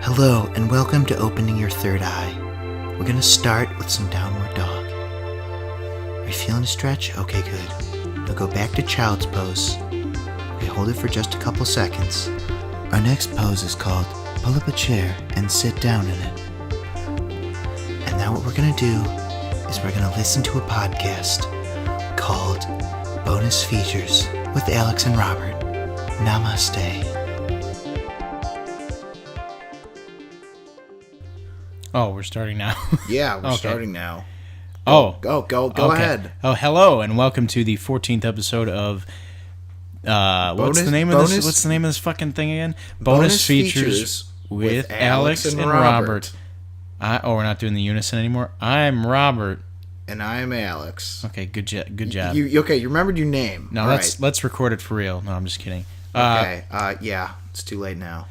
Hello, and welcome to Opening Your Third Eye. We're going to start with some downward dog. Are you feeling a stretch? Okay, good. Now go back to child's pose. Okay, hold it for just a couple seconds. Our next pose is called pull up a chair and sit down in it. And now what we're going to do is we're going to listen to a podcast called Bonus Features with Alex and Robert. Namaste. Oh, we're starting now. Yeah, we're Okay. starting now. Go Go ahead. Oh, hello, and welcome to the 14th episode of what's the name of this fucking thing again? Bonus features with Alex and Robert. We're not doing the unison anymore. I'm Robert. And I'm Alex. Okay, good job. You remembered your name. No, let's record it for real. No, I'm just kidding. Okay. Yeah, it's too late now.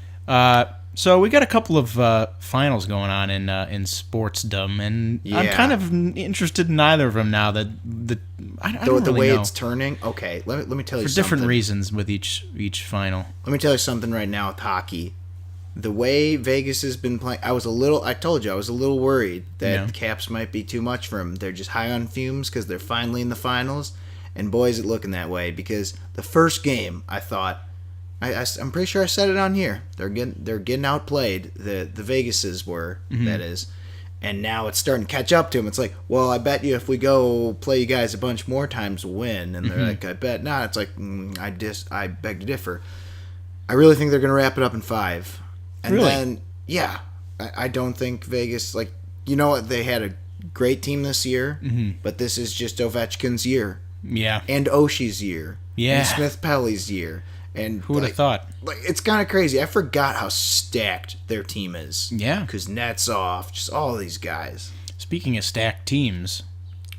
So we got a couple of finals going on in sportsdom, and Yeah. I'm kind of interested in neither of them now. I don't The really way know. it's turning. Okay, let me tell you For something. different reasons with each final. Let me tell you something right now with hockey. The way Vegas has been playing, I told you, I was a little worried that the Caps might be too much for them. They're just high on fumes because they're finally in the finals, and boy, is it looking that way. Because the first game, I thought, I'm pretty sure I said it on here. They're getting outplayed. The Vegases were, that is, and now it's starting to catch up to them. It's like, well, I bet you if we go play you guys a bunch more times, we'll win. And they're like, I bet not. It's like, I beg to differ. I really think they're going to wrap it up in 5. And really? Then, yeah, I don't think Vegas, like, you know what? They had a great team this year, but this is just Ovechkin's year. Yeah. And Oshie's year. Yeah. And Smith-Pelly's year. And who would have thought? Like, it's kind of crazy. I forgot how stacked their team is. Yeah. Because Netsov, just all these guys. Speaking of stacked teams.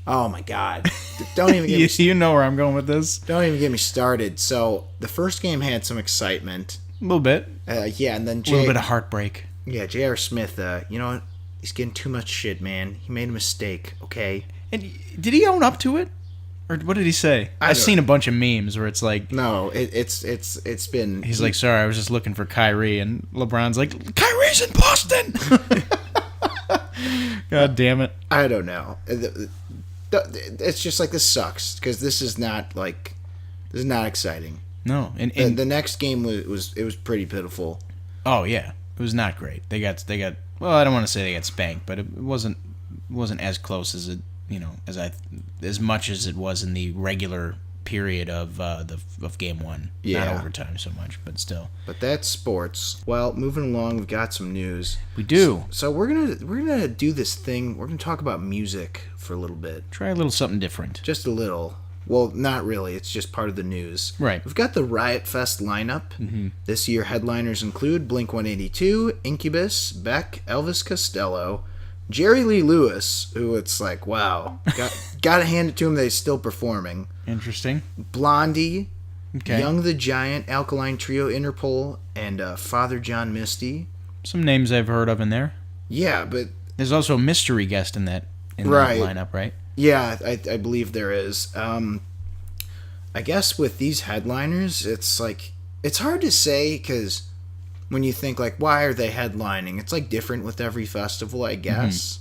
Oh, my God. Don't even get me You know where I'm going with this. Don't even get me started. So, the first game had some excitement. A little bit. Yeah, and then A little bit of heartbreak. Yeah, J.R. Smith, you know what? He's getting too much shit, man. He made a mistake, okay? And did he own up to it? Or what did he say? I've seen a bunch of memes where it's like... No, it's been... He's like, sorry, I was just looking for Kyrie. And LeBron's like, Kyrie's in Boston! God damn it. I don't know. It's just like, this sucks. Because this is not exciting. No. And the next game was pretty pitiful. Oh, yeah. It was not great. They got well, I don't want to say they got spanked, but it wasn't as close as it, as much as it was in the regular period of game 1. Yeah. Not overtime so much, but still. But that's sports. Well, moving along, we've got some news. We do. So we're gonna do this thing. We're gonna talk about music for a little bit. Try a little something different. Just a little. Well, not really. It's just part of the news. Right. We've got the Riot Fest lineup. This year, headliners include Blink-182, Incubus, Beck, Elvis Costello, Jerry Lee Lewis, who it's like, wow, got to hand it to him that he's still performing. Interesting. Blondie, Okay. Young the Giant, Alkaline Trio, Interpol, and Father John Misty. Some names I've heard of in there. Yeah, but... There's also a mystery guest in that Right. lineup, right? Yeah, I believe there is. I guess with these headliners, it's like, it's hard to say because when you think like, why are they headlining? It's like different with every festival, I guess.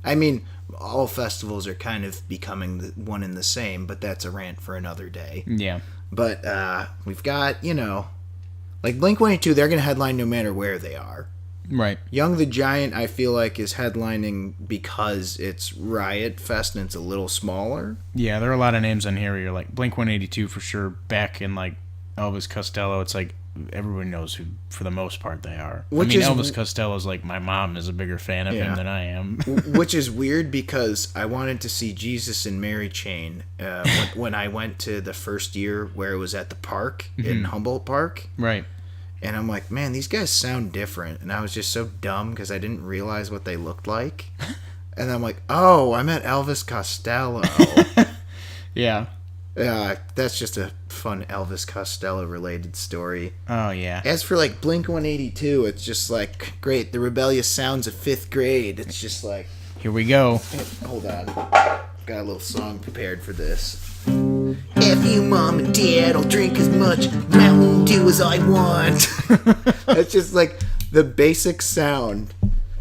I mean, all festivals are kind of becoming one and the same, but that's a rant for another day. Yeah. But we've got, like Blink-182, they're going to headline no matter where they are. Right. Young the Giant, I feel like, is headlining because it's Riot Fest and it's a little smaller. Yeah, there are a lot of names on here where you're like, Blink-182 for sure, Beck and like Elvis Costello. It's like everyone knows who, for the most part, they are. Elvis Costello's like, my mom is a bigger fan of him than I am. Which is weird because I wanted to see Jesus and Mary Chain when I went to the first year where it was at the park in Humboldt Park. Right. And I'm like, man, these guys sound different. And I was just so dumb because I didn't realize what they looked like. And I'm like, oh, I met Elvis Costello. Yeah. That's just a fun Elvis Costello related story. Oh, yeah. As for like Blink-182, it's just like, great, the rebellious sounds of 5th grade. It's just like... Here we go. Hold on. Got a little song prepared for this. F you, Mom and Dad, I'll drink as much Mountain Dew as I want. It's just like the basic sound.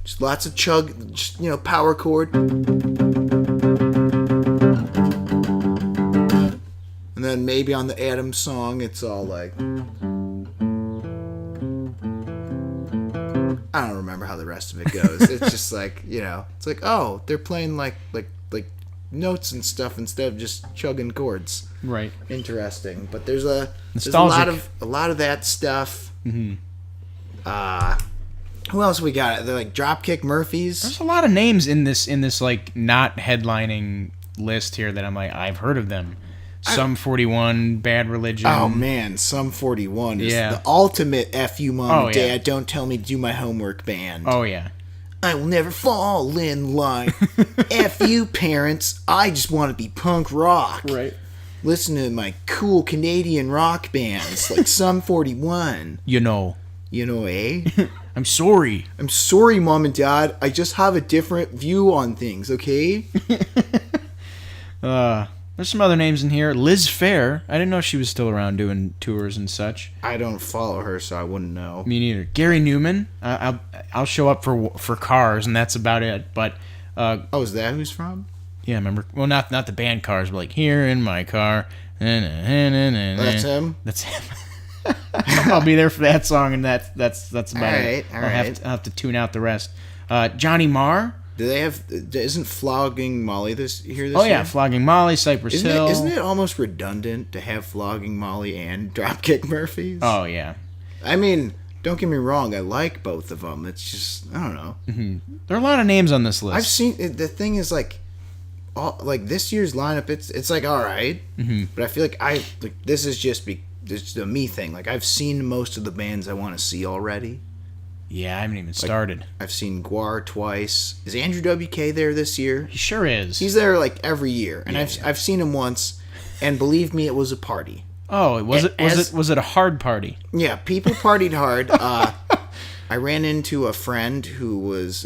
Just lots of chug, just, power chord. And then maybe on the Adams song, it's all like... I don't remember how the rest of it goes. It's just like, it's like, oh, they're playing like notes and stuff instead of just chugging chords. Right. Interesting. But there's a lot of that stuff. Mm-hmm. Who else we got? They're like Dropkick Murphys. There's a lot of names in this like not headlining list here that I'm like, I've heard of them. Sum 41, Bad Religion. Oh man, Sum 41 is the ultimate F you mom and dad don't tell me to do my homework band. Oh yeah. I will never fall in line. F you parents, I just want to be punk rock. Right. Listen to my cool Canadian rock bands like Sum 41. Eh? I'm sorry. I'm sorry, Mom and Dad. I just have a different view on things, okay? There's some other names in here. Liz Phair. I didn't know she was still around doing tours and such. I don't follow her, so I wouldn't know. Me neither. Gary Newman. I'll show up for Cars, and that's about it. But is that who's from? Yeah, remember? Well, not the band Cars, but like Here in My Car. That's him. That's him. I'll be there for that song, and that's about it. All right. I'll have to tune out the rest. Johnny Marr. Do they have? Isn't Flogging Molly this year? Oh yeah, Flogging Molly, Cypress Hill. Isn't it almost redundant to have Flogging Molly and Dropkick Murphys? Oh yeah. I mean, don't get me wrong. I like both of them. It's just I don't know. Mm-hmm. There are a lot of names on this list. I've seen the thing is like this year's lineup. It's like all right, but I feel like this is just a me thing. Like I've seen most of the bands I want to see already. Yeah, I haven't even started. I've seen Guar twice. Is Andrew WK there this year? He sure is. He's there like every year, and I've seen him once, and believe me, it was a party. Oh, was it a hard party? Yeah, people partied hard. I ran into a friend who was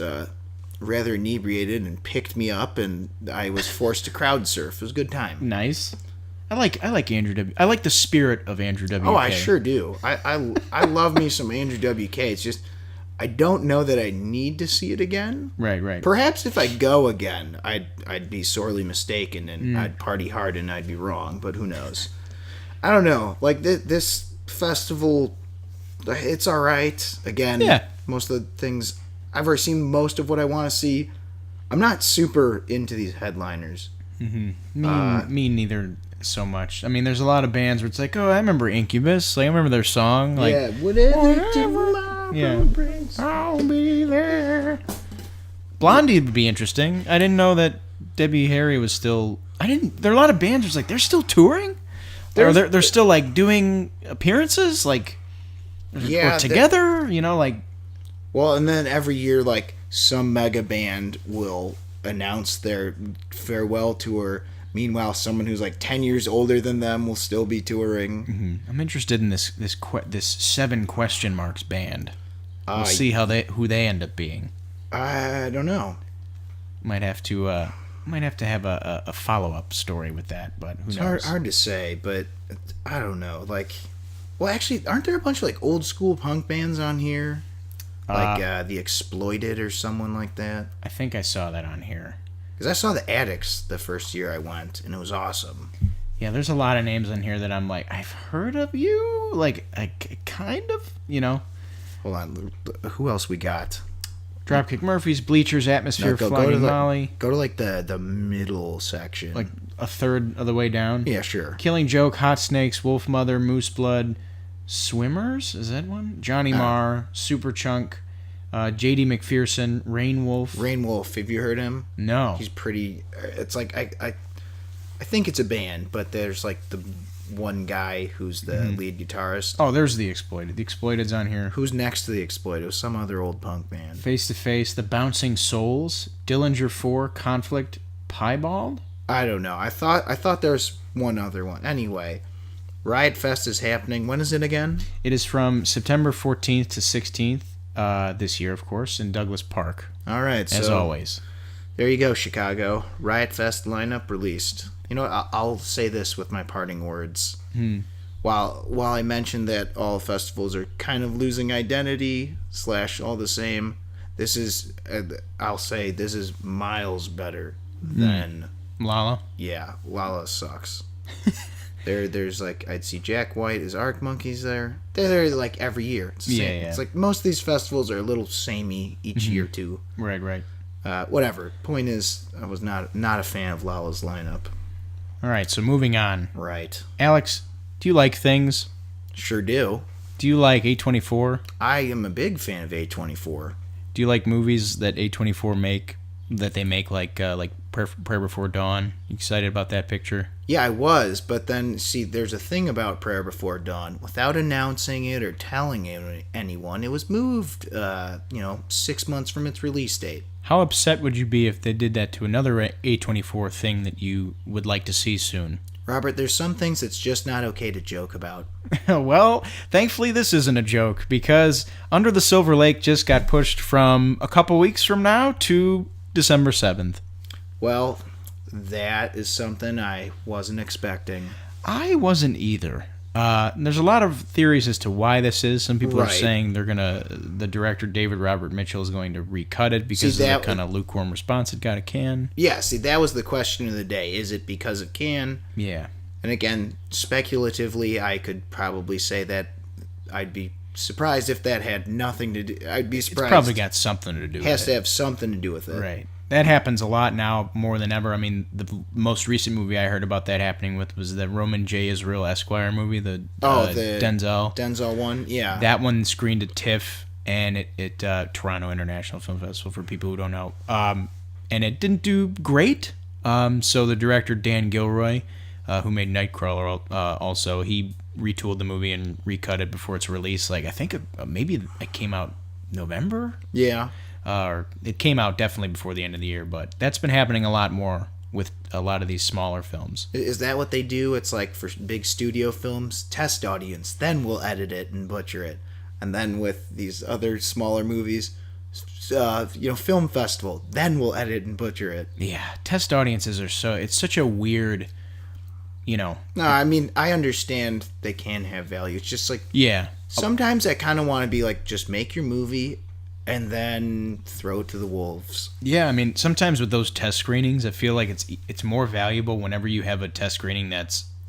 rather inebriated and picked me up, and I was forced to crowd surf. It was a good time. Nice. I like Andrew W. I like the spirit of Andrew WK. Oh, I sure do. I love me some Andrew WK. It's just I don't know that I need to see it again. Right. Perhaps if I go again, I'd be sorely mistaken and I'd party hard and I'd be wrong. But who knows? I don't know. Like this festival, it's all right. Again, most of the things I've already seen. Most of what I want to see. I'm not super into these headliners. Mm-hmm. Me neither. So much. I mean, there's a lot of bands where it's like, oh, I remember Incubus. Like, I remember their song. Like, whatever tomorrow brings, I'll be there. Blondie would be interesting. I didn't know that Debbie Harry was still. There are a lot of bands where it's like they're still touring. They're still like doing appearances, like or together. Like. Well, and then every year, like some mega band will announce their farewell tour. Meanwhile, someone who's like 10 years older than them will still be touring. Mm-hmm. I'm interested in this 7 question marks band. We'll see who they end up being. I don't know. Might have to have a follow-up story with that, but who knows? It's hard to say, but I don't know. Like, well, actually, aren't there a bunch of like old school punk bands on here? Like The Exploited or someone like that? I think I saw that on here. Because I saw the Addicts the first year I went, and it was awesome. Yeah, there's a lot of names on here that I'm like, I've heard of you? Like, I kind of, Hold on. Who else we got? Dropkick Murphys, Bleachers, Atmosphere, Flogging Molly. Go to, like, the middle section. Like, a third of the way down? Yeah, sure. Killing Joke, Hot Snakes, Wolf Mother, Moose Blood, Swimmers? Is that one? Johnny Marr, Superchunk. J.D. McPherson, Rain Wolf. Rain Wolf, have you heard him? No. He's pretty. It's like I think it's a band, but there's like the one guy who's the lead guitarist. Oh, there's The Exploited. The Exploited's on here. Who's next to The Exploited? It was some other old punk band. Face to Face, The Bouncing Souls, Dillinger 4, Conflict, Piebald. I don't know. I thought there was one other one. Anyway, Riot Fest is happening. When is it again? It is from September 14th to 16th. This year, of course, in Douglas Park. All right, as always. There you go, Chicago. Riot Fest lineup released. You know what? I'll say this with my parting words. while I mentioned that all festivals are kind of losing identity / all the same, this is I'll say this is miles better than Lala. Yeah, Lala sucks. There's like I'd see Jack White as Arc Monkeys there. They're there like every year. It's the same. It's like most of these festivals are a little samey each year too. Right. Whatever. Point is, I was not a fan of Lala's lineup. All right, so moving on. Right. Alex, do you like things? Sure do. Do you like A24? I am a big fan of A24. Do you like movies that A24 make? That they make like Prayer Before Dawn? You excited about that picture? Yeah, I was, but then see, there's a thing about Prayer Before Dawn. Without announcing it or telling anyone, it was moved, 6 months from its release date. How upset would you be if they did that to another A24 thing that you would like to see soon? Robert, there's some things that's just not okay to joke about. Well, thankfully this isn't a joke, because Under the Silver Lake just got pushed from a couple weeks from now to December 7th. Well, that is something I wasn't expecting. I wasn't either. There's a lot of theories as to why this is. Some people are saying the director David Robert Mitchell is going to recut it because of the kind of lukewarm response it got at Cannes. Yeah, see, that was the question of the day. Is it because of Cannes? Yeah. And again, speculatively, I could probably say that I'd be surprised if that had nothing to do. I'd be surprised. It's probably got something to do with it. Has to have something to do with it. Right. That happens a lot now, more than ever. I mean, the most recent movie I heard about that happening with was the Roman J. Israel Esquire movie, the Denzel one. Yeah. That one screened at TIFF and at Toronto International Film Festival, for people who don't know. And it didn't do great. So the director, Dan Gilroy, who made Nightcrawler also, he retooled the movie and recut it before its release. Like, I think maybe it came out November? Yeah. Or it came out definitely before the end of the year, but that's been happening a lot more with a lot of these smaller films. Is that what they do? It's like for big studio films, test audience, then we'll edit it and butcher it. And then with these other smaller movies, film festival, then we'll edit and butcher it. Yeah, test audiences are it's such a weird, No, I mean, I understand they can have value. It's just like, yeah. Sometimes I kind of want to be like, just make your movie and then throw it to the wolves. Yeah, I mean, sometimes with those test screenings, I feel like it's more valuable whenever you have a test screening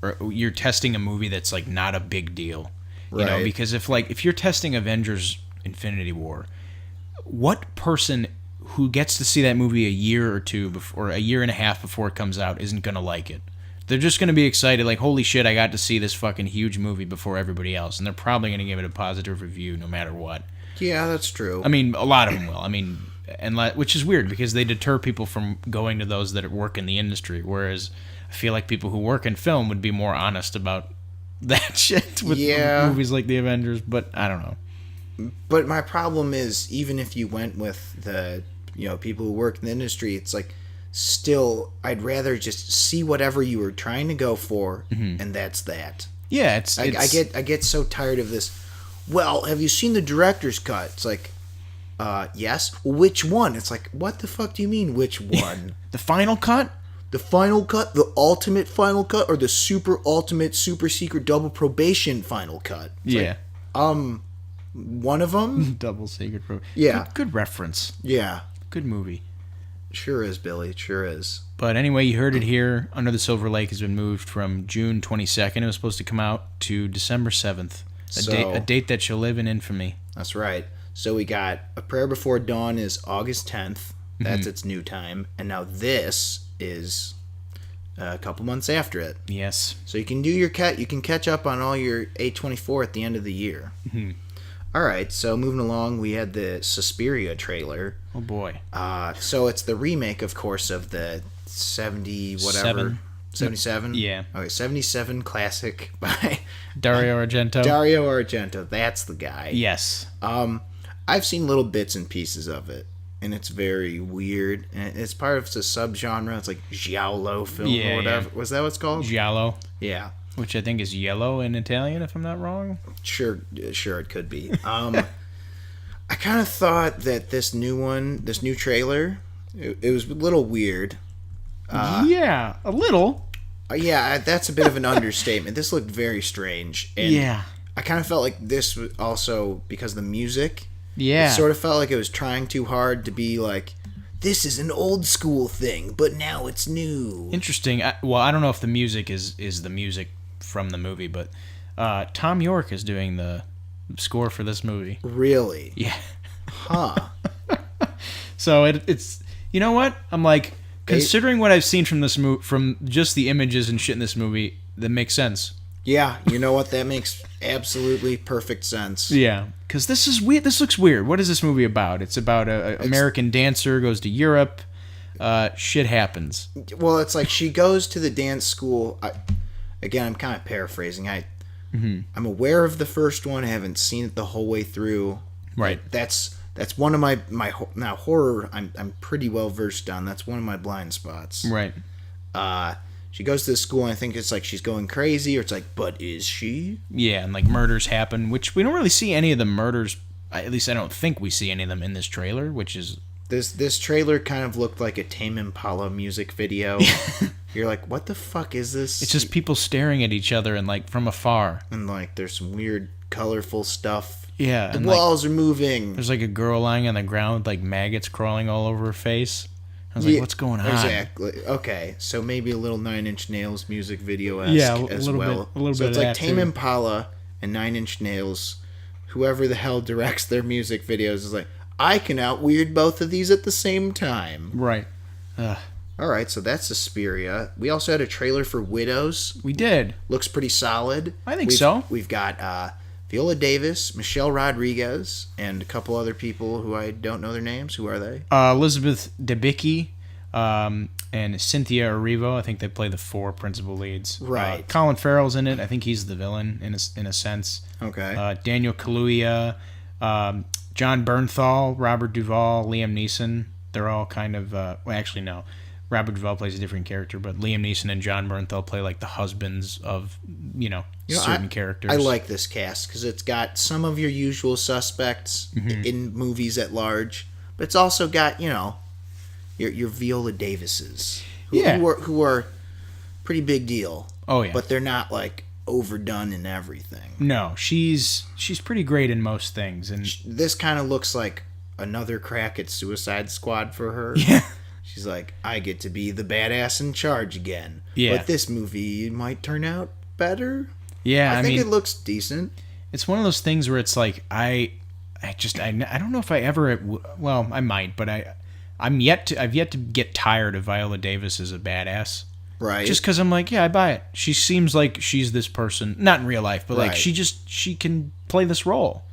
or you're testing a movie that's like not a big deal. Right. Because if you're testing Avengers Infinity War, what person who gets to see that movie a year or two or a year and a half before it comes out isn't going to like it? They're just going to be excited, like, holy shit, I got to see this fucking huge movie before everybody else, and they're probably going to give it a positive review no matter what. Yeah, that's true. I mean, a lot of them will. I mean, which is weird because they deter people from going to those that work in the industry, whereas I feel like people who work in film would be more honest about that shit with movies like The Avengers, but I don't know. But my problem is, even if you went with the people who work in the industry, it's like, still, I'd rather just see whatever you were trying to go for, and that's that. Yeah, I get so tired of this. Well, have you seen the director's cut? It's like, yes. Which one? It's like, what the fuck do you mean, which one? The final cut? The final cut? The ultimate final cut? Or the super ultimate, super secret double probation final cut? It's one of them? Double secret probation. Yeah. Good reference. Yeah. Good movie. Sure is, Billy. It sure is. But anyway, you heard it here. Under the Silver Lake has been moved from June 22nd. It was supposed to come out to December 7th. A date that shall live in infamy. That's right. So we got A Prayer Before Dawn is August 10th. That's its new time. And now this is a couple months after it. Yes. So you can do you can catch up on all your A24 at the end of the year. Mm-hmm. All right, so moving along, we had the Suspiria trailer. Oh boy. So it's the remake, of course, of the 70 whatever. 77? Yeah. Okay, 77 classic by Dario Argento. Dario Argento, that's the guy. Yes. I've seen little bits and pieces of it, and it's very weird. And it's part of the subgenre. It's like giallo film or whatever. Yeah. Was that what it's called? Giallo. Yeah. Which I think is yellow in Italian, if I'm not wrong. Sure, it could be. I kind of thought that this new trailer, it was a little weird. Yeah, a little. Yeah, that's a bit of an understatement. This looked very strange. And yeah. I kind of felt like this was also because of the music. Yeah. It sort of felt like it was trying too hard to be like, this is an old school thing, but now it's new. Interesting. I don't know if the music is the music from the movie, but Tom York is doing the score for this movie. Really? Yeah. Huh. So it's you know what? I'm like, considering what I've seen from this movie, from just the images and shit in this movie, that makes sense. Yeah, you know what? That makes absolutely perfect sense. Yeah, because this is weird. This looks weird. What is this movie about? It's about a American dancer goes to Europe. Shit happens. Well, it's like she goes to the dance school. Again, I'm kind of paraphrasing. I'm aware of the first one. I haven't seen it the whole way through. Right. That's one of my now horror. I'm pretty well versed on. That's one of my blind spots. Right. She goes to the school, and I think it's like she's going crazy, or it's like, but is she? Yeah, and like murders happen, which we don't really see any of the murders. At least I don't think we see any of them in this trailer, which is... This trailer kind of looked like a Tame Impala music video. You're like, what the fuck is this? It's just people staring at each other and like from afar. And like there's some weird colorful stuff. Yeah. The walls are moving. There's like a girl lying on the ground with like maggots crawling all over her face. I was like, what's going on? Exactly. Okay, so maybe a little Nine Inch Nails music video-esque as well. A little so bit it's of like that Tame too. Impala and Nine Inch Nails. Whoever the hell directs their music videos is like, I can out-weird both of these at the same time. Right. Alright, so that's Suspiria. We also had a trailer for Widows. We did. Looks pretty solid. I think so. We've got Viola Davis, Michelle Rodriguez, and a couple other people who I don't know their names. Who are they? Elizabeth Debicki and Cynthia Erivo. I think they play the four principal leads. Right. Colin Farrell's in it. I think he's the villain in a sense. Okay. Daniel Kaluuya, John Bernthal, Robert Duvall, Liam Neeson. They're all kind of... well, actually, no. Robert Duvall plays a different character, but Liam Neeson and John Bernthal play like the husbands of, certain characters. I like this cast because it's got some of your usual suspects in movies at large, but it's also got, your Viola Davises, who are pretty big deal. Oh yeah, but they're not like overdone in everything. No, she's pretty great in most things, and this kind of looks like another crack at Suicide Squad for her. Yeah. She's like, I get to be the badass in charge again. Yeah. But this movie might turn out better. Yeah, I think it looks decent. It's one of those things where it's like I don't know if I ever. Well, I might, but I've yet to get tired of Viola Davis as a badass. Right. Just because I'm like, yeah, I buy it. She seems like she's this person, not in real life, but like right. she can play this role.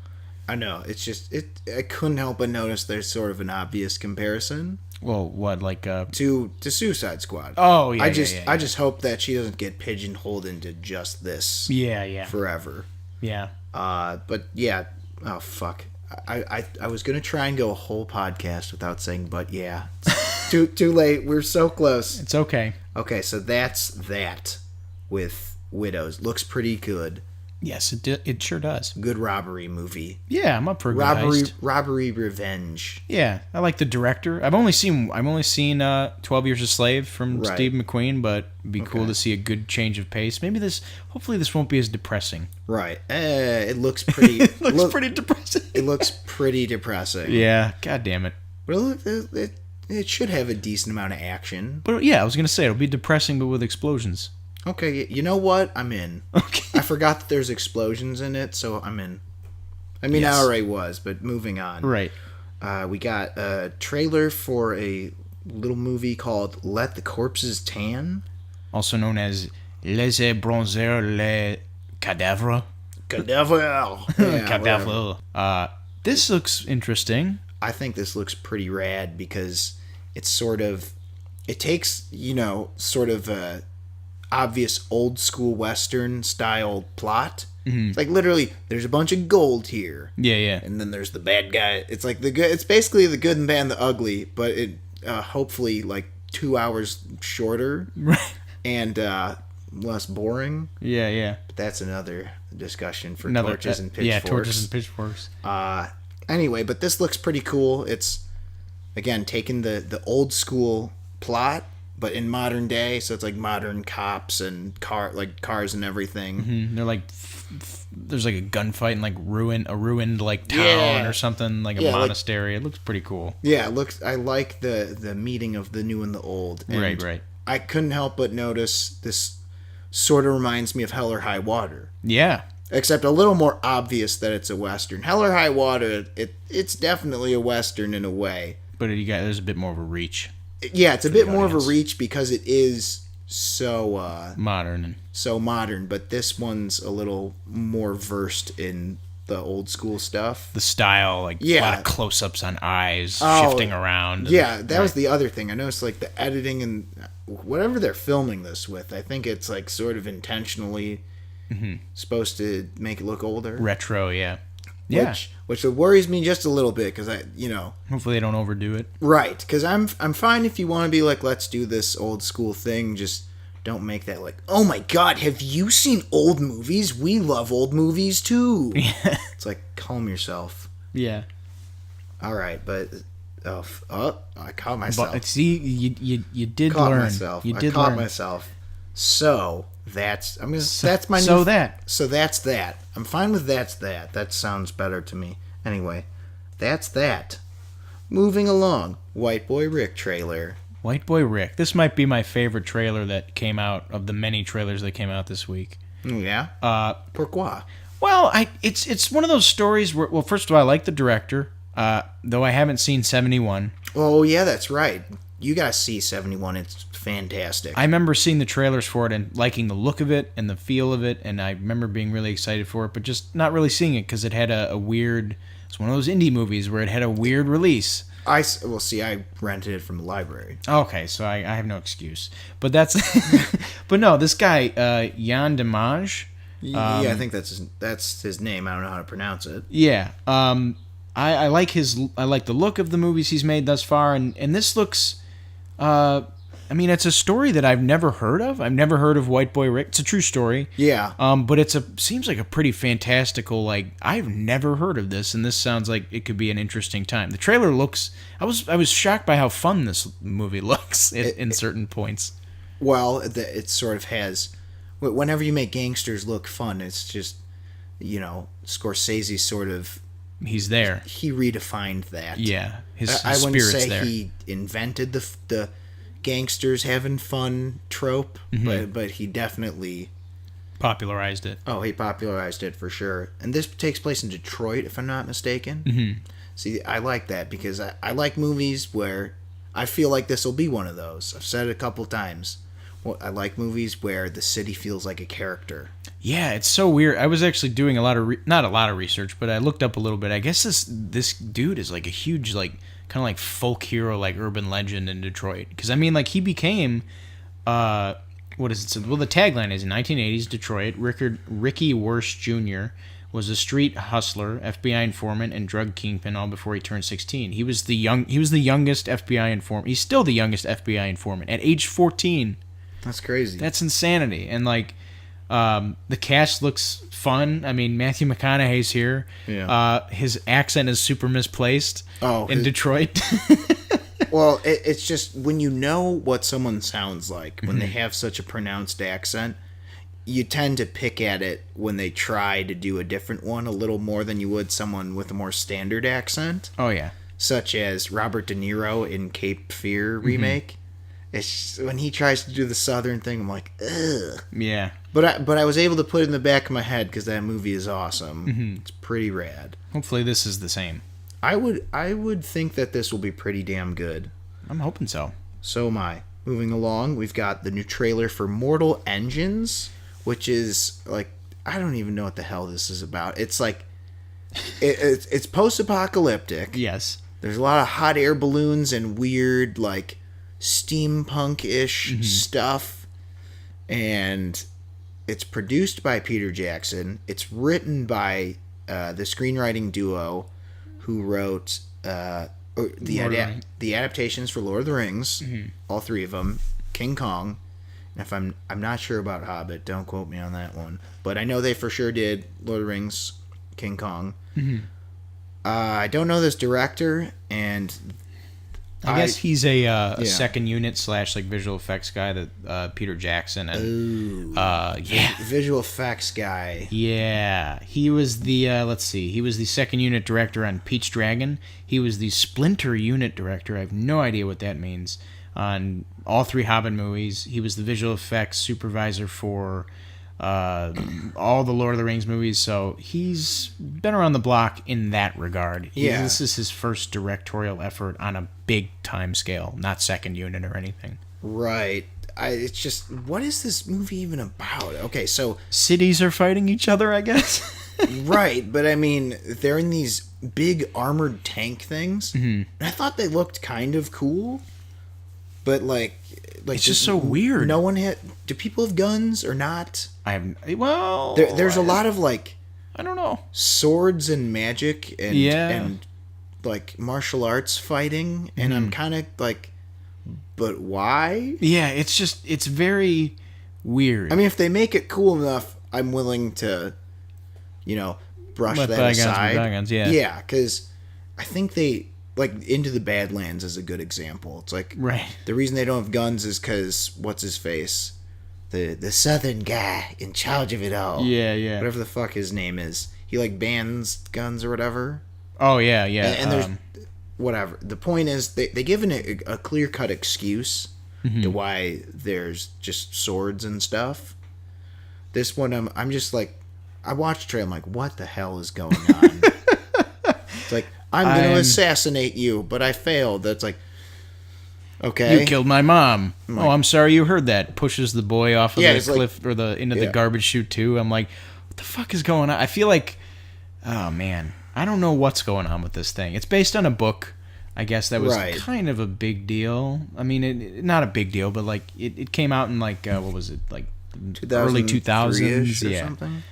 I know. It's just I couldn't help but notice there's sort of an obvious comparison. Well, what, like to Suicide Squad? Oh yeah. I just hope that she doesn't get pigeonholed into just this. Yeah. Forever. Yeah. But yeah. Oh fuck. I was gonna try and go a whole podcast without saying, but yeah. Too late. We're so close. It's okay. Okay, so that's that with Widows. Looks pretty good. Yes, it sure does. Good robbery movie. Yeah, I'm up for a good heist. Robbery revenge. Yeah, I like the director. I've only seen 12 Years a Slave from Steve McQueen, but it'd be cool to see a good change of pace. Hopefully this won't be as depressing. Right. It looks pretty. Pretty depressing. It looks pretty depressing. Yeah. God damn it. Well, it should have a decent amount of action. But yeah, I was gonna say it'll be depressing, but with explosions. Okay, you know what? I'm in. Okay. I forgot that there's explosions in it, so I'm in. I mean, yes. I already was, but moving on. Right. We got a trailer for a little movie called Let the Corpses Tan. Also known as Les Bronzeurs les Cadavres. Cadavre. Cadavre. This looks interesting. I think this looks pretty rad because it's sort of... It takes, sort of a... obvious old school Western style plot. Mm-hmm. It's like literally there's a bunch of gold here. Yeah. And then there's the bad guy. It's like it's basically the good and bad and the ugly, but it hopefully like 2 hours shorter. Right. And less boring. Yeah. But that's another discussion for torches and pitchforks. Yeah, torches and pitchforks. Anyway, but this looks pretty cool. It's again taking the old school plot but in modern day, so it's like modern cops and cars and everything. Mm-hmm. They're like there's like a gunfight in like a ruined like town or something, like a monastery. It looks pretty cool. Yeah, it looks. I like the meeting of the new and the old. And right. I couldn't help but notice this sort of reminds me of Hell or High Water. Yeah. Except a little more obvious that it's a Western. Hell or High Water, it's definitely a Western in a way. But there's a bit more of a reach. Yeah, it's a bit more of a reach because it is so modern. But this one's a little more versed in the old school stuff. The style, like a lot of close-ups on eyes shifting around. Yeah, that was the other thing. I noticed like the editing and whatever they're filming this with, I think it's like sort of intentionally supposed to make it look older. Retro, yeah. Which worries me just a little bit because hopefully they don't overdo it. Right, because I'm fine if you want to be like, let's do this old school thing. Just don't make that like, oh my god, have you seen old movies? We love old movies too. Yeah. It's like, calm yourself. Yeah. All right, but I caught myself. But, see, you did caught learn. Myself. You did I caught learn. myself. So that's my new. So that's that. I'm fine with that's that. That sounds better to me. Anyway, that's that. Moving along, White Boy Rick trailer. White Boy Rick. This might be my favorite trailer that came out of the many trailers that came out this week. Yeah. Pourquoi? Well, it's one of those stories where, well, first of all, I like the director, though I haven't seen 71. Oh yeah, that's right. You gotta see 71. It's fantastic. I remember seeing the trailers for it and liking the look of it and the feel of it, and I remember being really excited for it, but just not really seeing it because it had a weird. It's one of those indie movies where it had a weird release. I rented it from the library. Okay, so I have no excuse. But that's. But no, this guy Yann Demange. I think that's his name. I don't know how to pronounce it. Yeah. I like the look of the movies he's made thus far, and this looks. I mean, it's a story that I've never heard of. I've never heard of White Boy Rick. It's a true story. Yeah. But seems like a pretty fantastical, like, I've never heard of this, and this sounds like it could be an interesting time. The trailer looks... I was shocked by how fun this movie looks in certain points. Well, it sort of has... Whenever you make gangsters look fun, it's just, Scorsese sort of... He's there. He redefined that. Yeah. His I wouldn't spirit's say there. He invented the gangsters having fun trope, but he definitely popularized it. Oh, he popularized it for sure. And this takes place in Detroit, if I'm not mistaken. Mm-hmm. See, I like that because I like movies where I feel like this will be one of those. I've said it a couple times. Well, I like movies where the city feels like a character. Yeah, it's so weird. I was actually doing not a lot of research, but I looked up a little bit. I guess this dude is like a huge kind of like folk hero, like urban legend in Detroit. Because I mean, like he became, what is it? Well, the tagline is in 1980s Detroit. Ricky Worst Jr. was a street hustler, FBI informant, and drug kingpin all before he turned 16. He was the youngest FBI informant. He's still the youngest FBI informant at age 14. That's crazy. That's insanity. And like, the cast looks fun. I mean, Matthew McConaughey's here. Yeah. His accent is super misplaced in Detroit. Well, it's just when you know what someone sounds like, when they have such a pronounced accent, you tend to pick at it when they try to do a different one a little more than you would someone with a more standard accent. Oh, yeah. Such as Robert De Niro in Cape Fear remake. It's when he tries to do the southern thing, I'm like, ugh. Yeah. But I was able to put it in the back of my head because that movie is awesome. It's pretty rad. Hopefully this is the same. I would think that this will be pretty damn good. I'm hoping so. So am I. Moving along, we've got the new trailer for Mortal Engines, which is like, I don't even know what the hell this is about. It's like it's post-apocalyptic. Yes. There's a lot of hot air balloons and weird like steampunk-ish stuff, and it's produced by Peter Jackson. It's written by the screenwriting duo who wrote the adaptations for Lord of the Rings, all three of them, King Kong. And if I'm not sure about Hobbit, don't quote me on that one, but I know they for sure did Lord of the Rings, King Kong. I don't know this director, and I guess he's a second unit / like visual effects guy that Peter Jackson and visual effects guy. Yeah, he was the he was the second unit director on Peach Dragon. He was the Splinter unit director. I have no idea what that means on all 3 Hobbit movies. He was the visual effects supervisor for all the Lord of the Rings movies, so he's been around the block in that regard. This is his first directorial effort on a big time scale, not second unit or anything. Right. It's just, what is this movie even about? Okay, so cities are fighting each other, I guess. Right, but I mean, they're in these big armored tank things, and I thought they looked kind of cool, but like it's just so weird. No one had. Do people have guns or not? There's a lot of like, I don't know, swords and magic and like martial arts fighting, and I'm kind of like, but why? Yeah, it's very weird. I mean, if they make it cool enough, I'm willing to, brush that aside. Bygones, yeah, because I think they. Like, Into the Badlands is a good example. It's like, the reason they don't have guns is because, what's his face? The southern guy in charge of it all. Yeah. Whatever the fuck his name is. He, like, bans guns or whatever. Oh, yeah. And there's, whatever. The point is, they give a clear-cut excuse to why there's just swords and stuff. This one, I'm just like, I watched the trailer, I'm like, what the hell is going on? It's like, I'm going to assassinate you, but I failed. That's like, okay. You killed my mom. I'm sorry you heard that. Pushes the boy off of the cliff or into the garbage chute too. I'm like, what the fuck is going on? I feel like, oh man, I don't know what's going on with this thing. It's based on a book, I guess that was kind of a big deal. I mean, not a big deal, but like it came out in like what was it, like early 2000s or something.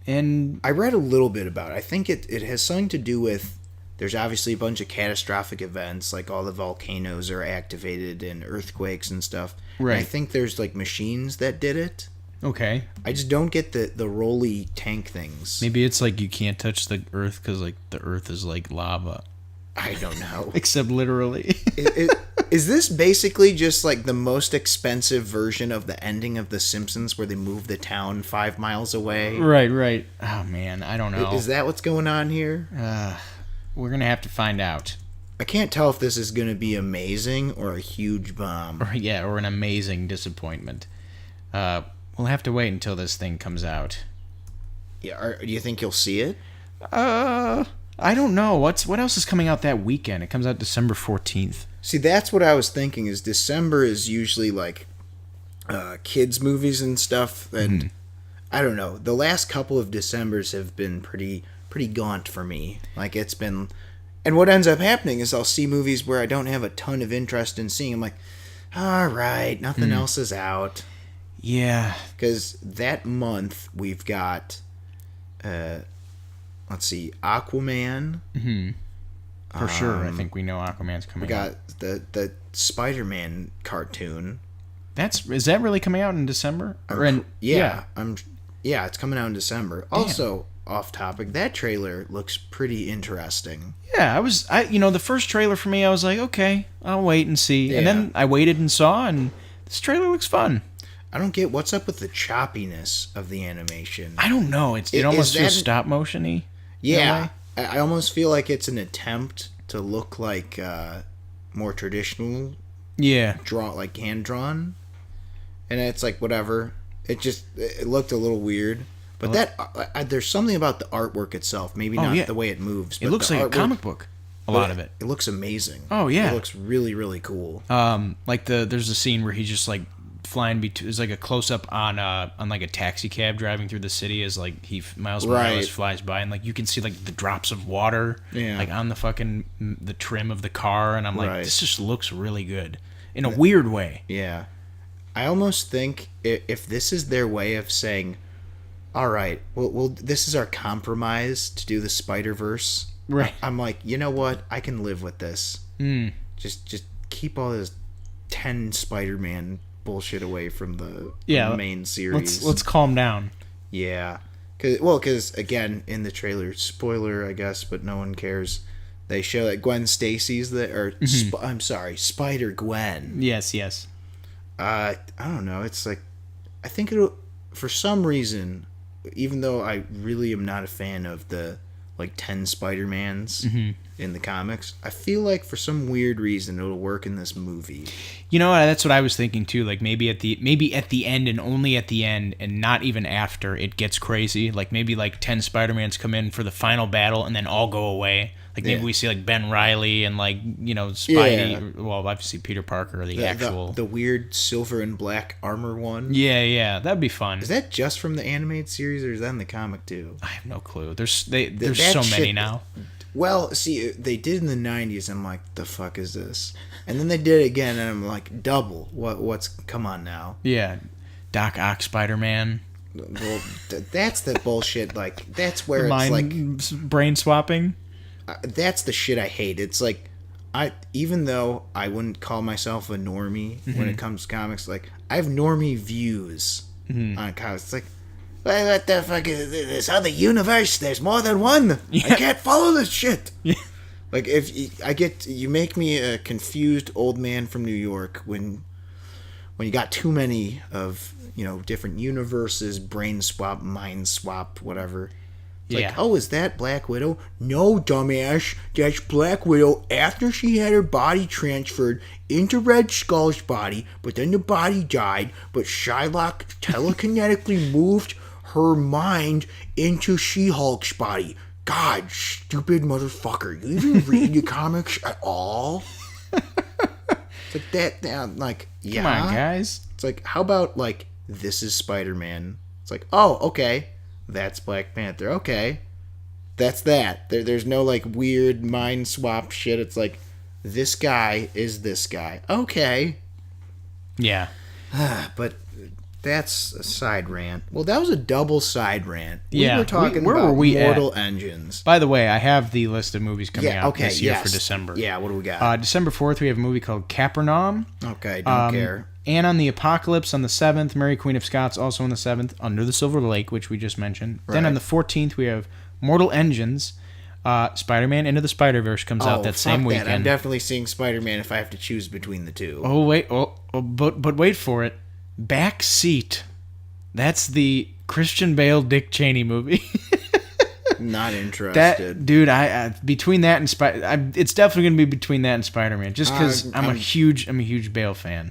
And I read a little bit about it. I think it has something to do with, there's obviously a bunch of catastrophic events, like all the volcanoes are activated and earthquakes and stuff. Right. And I think there's like machines that did it. Okay. I just don't get the rolly tank things. Maybe it's like you can't touch the earth because like the earth is like lava. I don't know. Except literally. Is this basically just like the most expensive version of the ending of The Simpsons where they move the town 5 miles away? Right. Oh, man, I don't know. Is that what's going on here? We're going to have to find out. I can't tell if this is going to be amazing or a huge bomb. Or an amazing disappointment. We'll have to wait until this thing comes out. Yeah, do you think you'll see it? I don't know. What else is coming out that weekend? It comes out December 14th. See, that's what I was thinking, is December is usually like kids' movies and stuff. And I don't know. The last couple of Decembers have been pretty gaunt for me. Like, it's been... And what ends up happening is I'll see movies where I don't have a ton of interest in seeing. I'm like, all right, nothing else is out. Yeah. Because that month we've got... let's see, Aquaman. For sure, I think we know Aquaman's coming out. We got the Spider-Man cartoon. Is that really coming out in December? Yeah, it's coming out in December. Damn. Also, off topic, that trailer looks pretty interesting. Yeah, the first trailer for me, I was like, okay, I'll wait and see. Yeah. And then I waited and saw, and this trailer looks fun. I don't get what's up with the choppiness of the animation. I don't know. It almost feels stop motion-y. Yeah. I almost feel like it's an attempt to look like more traditional. Yeah. Like hand-drawn. And it's like, whatever. It looked a little weird. But there's something about the artwork itself. Maybe not the way it moves. But it looks like a comic book. A lot of it. It looks amazing. Oh, yeah. It looks really, really cool. There's a scene where he's just like flying there's like a close-up on like a taxi cab driving through the city as like Miles Morales flies by, and like you can see like the drops of water like on the fucking the trim of the car, and I'm like, this just looks really good in a weird way. Yeah. I almost think if this is their way of saying, all right, well this is our compromise to do the Spider-Verse. Right. I'm like, you know what? I can live with this. Just keep all this 10 Spider-Man bullshit away from the main series. Let's calm down. Yeah. Because again, in the trailer, spoiler, I guess, but no one cares. They show that Gwen Stacy's there, or I'm sorry, Spider-Gwen. Yes. I don't know. It's like, I think it'll, for some reason, even though I really am not a fan of the 10 Spider-Mans in the comics, I feel like for some weird reason it'll work in this movie. You know, that's what I was thinking too. Like maybe at the end and only at the end, and not even after it gets crazy. Like maybe 10 Spider-Mans come in for the final battle and then all go away. Like maybe we see Ben Reilly and Spidey. Yeah. Well, obviously Peter Parker, the weird silver and black armor one. Yeah, that'd be fun. Is that just from the animated series, or is that in the comic too? I have no clue. There's so many now. Well, see, they did in the 90s. I'm like, the fuck is this? And then they did it again, and I'm like, double. What's? Come on now. Yeah, Doc Ock Spider-Man. Well, that's the bullshit. That's where it's brain swapping. That's the shit I hate. It's like, even though I wouldn't call myself a normie when it comes to comics, I have normie views on comics. It's like, what the fuck is this other universe? There's more than one. Yeah. I can't follow this shit. Yeah. If you make me a confused old man from New York when you got too many of different universes, brain swap, mind swap, whatever. It's oh, is that Black Widow? No, dumbass. That's Black Widow after she had her body transferred into Red Skull's body, but then the body died, but Shylock telekinetically moved her mind into She-Hulk's body. God, stupid motherfucker. You even read the comics at all? It's like that. Yeah. Come on, guys. It's like, how about, this is Spider-Man? It's like, oh, okay. That's Black Panther. Okay. That's that. There's no, weird mind swap shit. It's like, this guy is this guy. Okay. Yeah. But that's a side rant. Well, that was a double side rant. We were talking about Mortal Engines. By the way, I have the list of movies coming out this year for December. Yeah, what do we got? December 4th, we have a movie called Capernaum. Okay, don't care. Anne on the Apocalypse on the 7th. Mary Queen of Scots also on the 7th. Under the Silver Lake, which we just mentioned. Right. Then on the 14th, we have Mortal Engines. Spider-Man Into the Spider-Verse comes out that same weekend. I'm definitely seeing Spider-Man if I have to choose between the two. Oh, wait. But wait for it. Back Seat. That's the Christian Bale, Dick Cheney movie. Not interested. Dude, between that and it's definitely going to be between that and Spider-Man, just because I'm a huge Bale fan.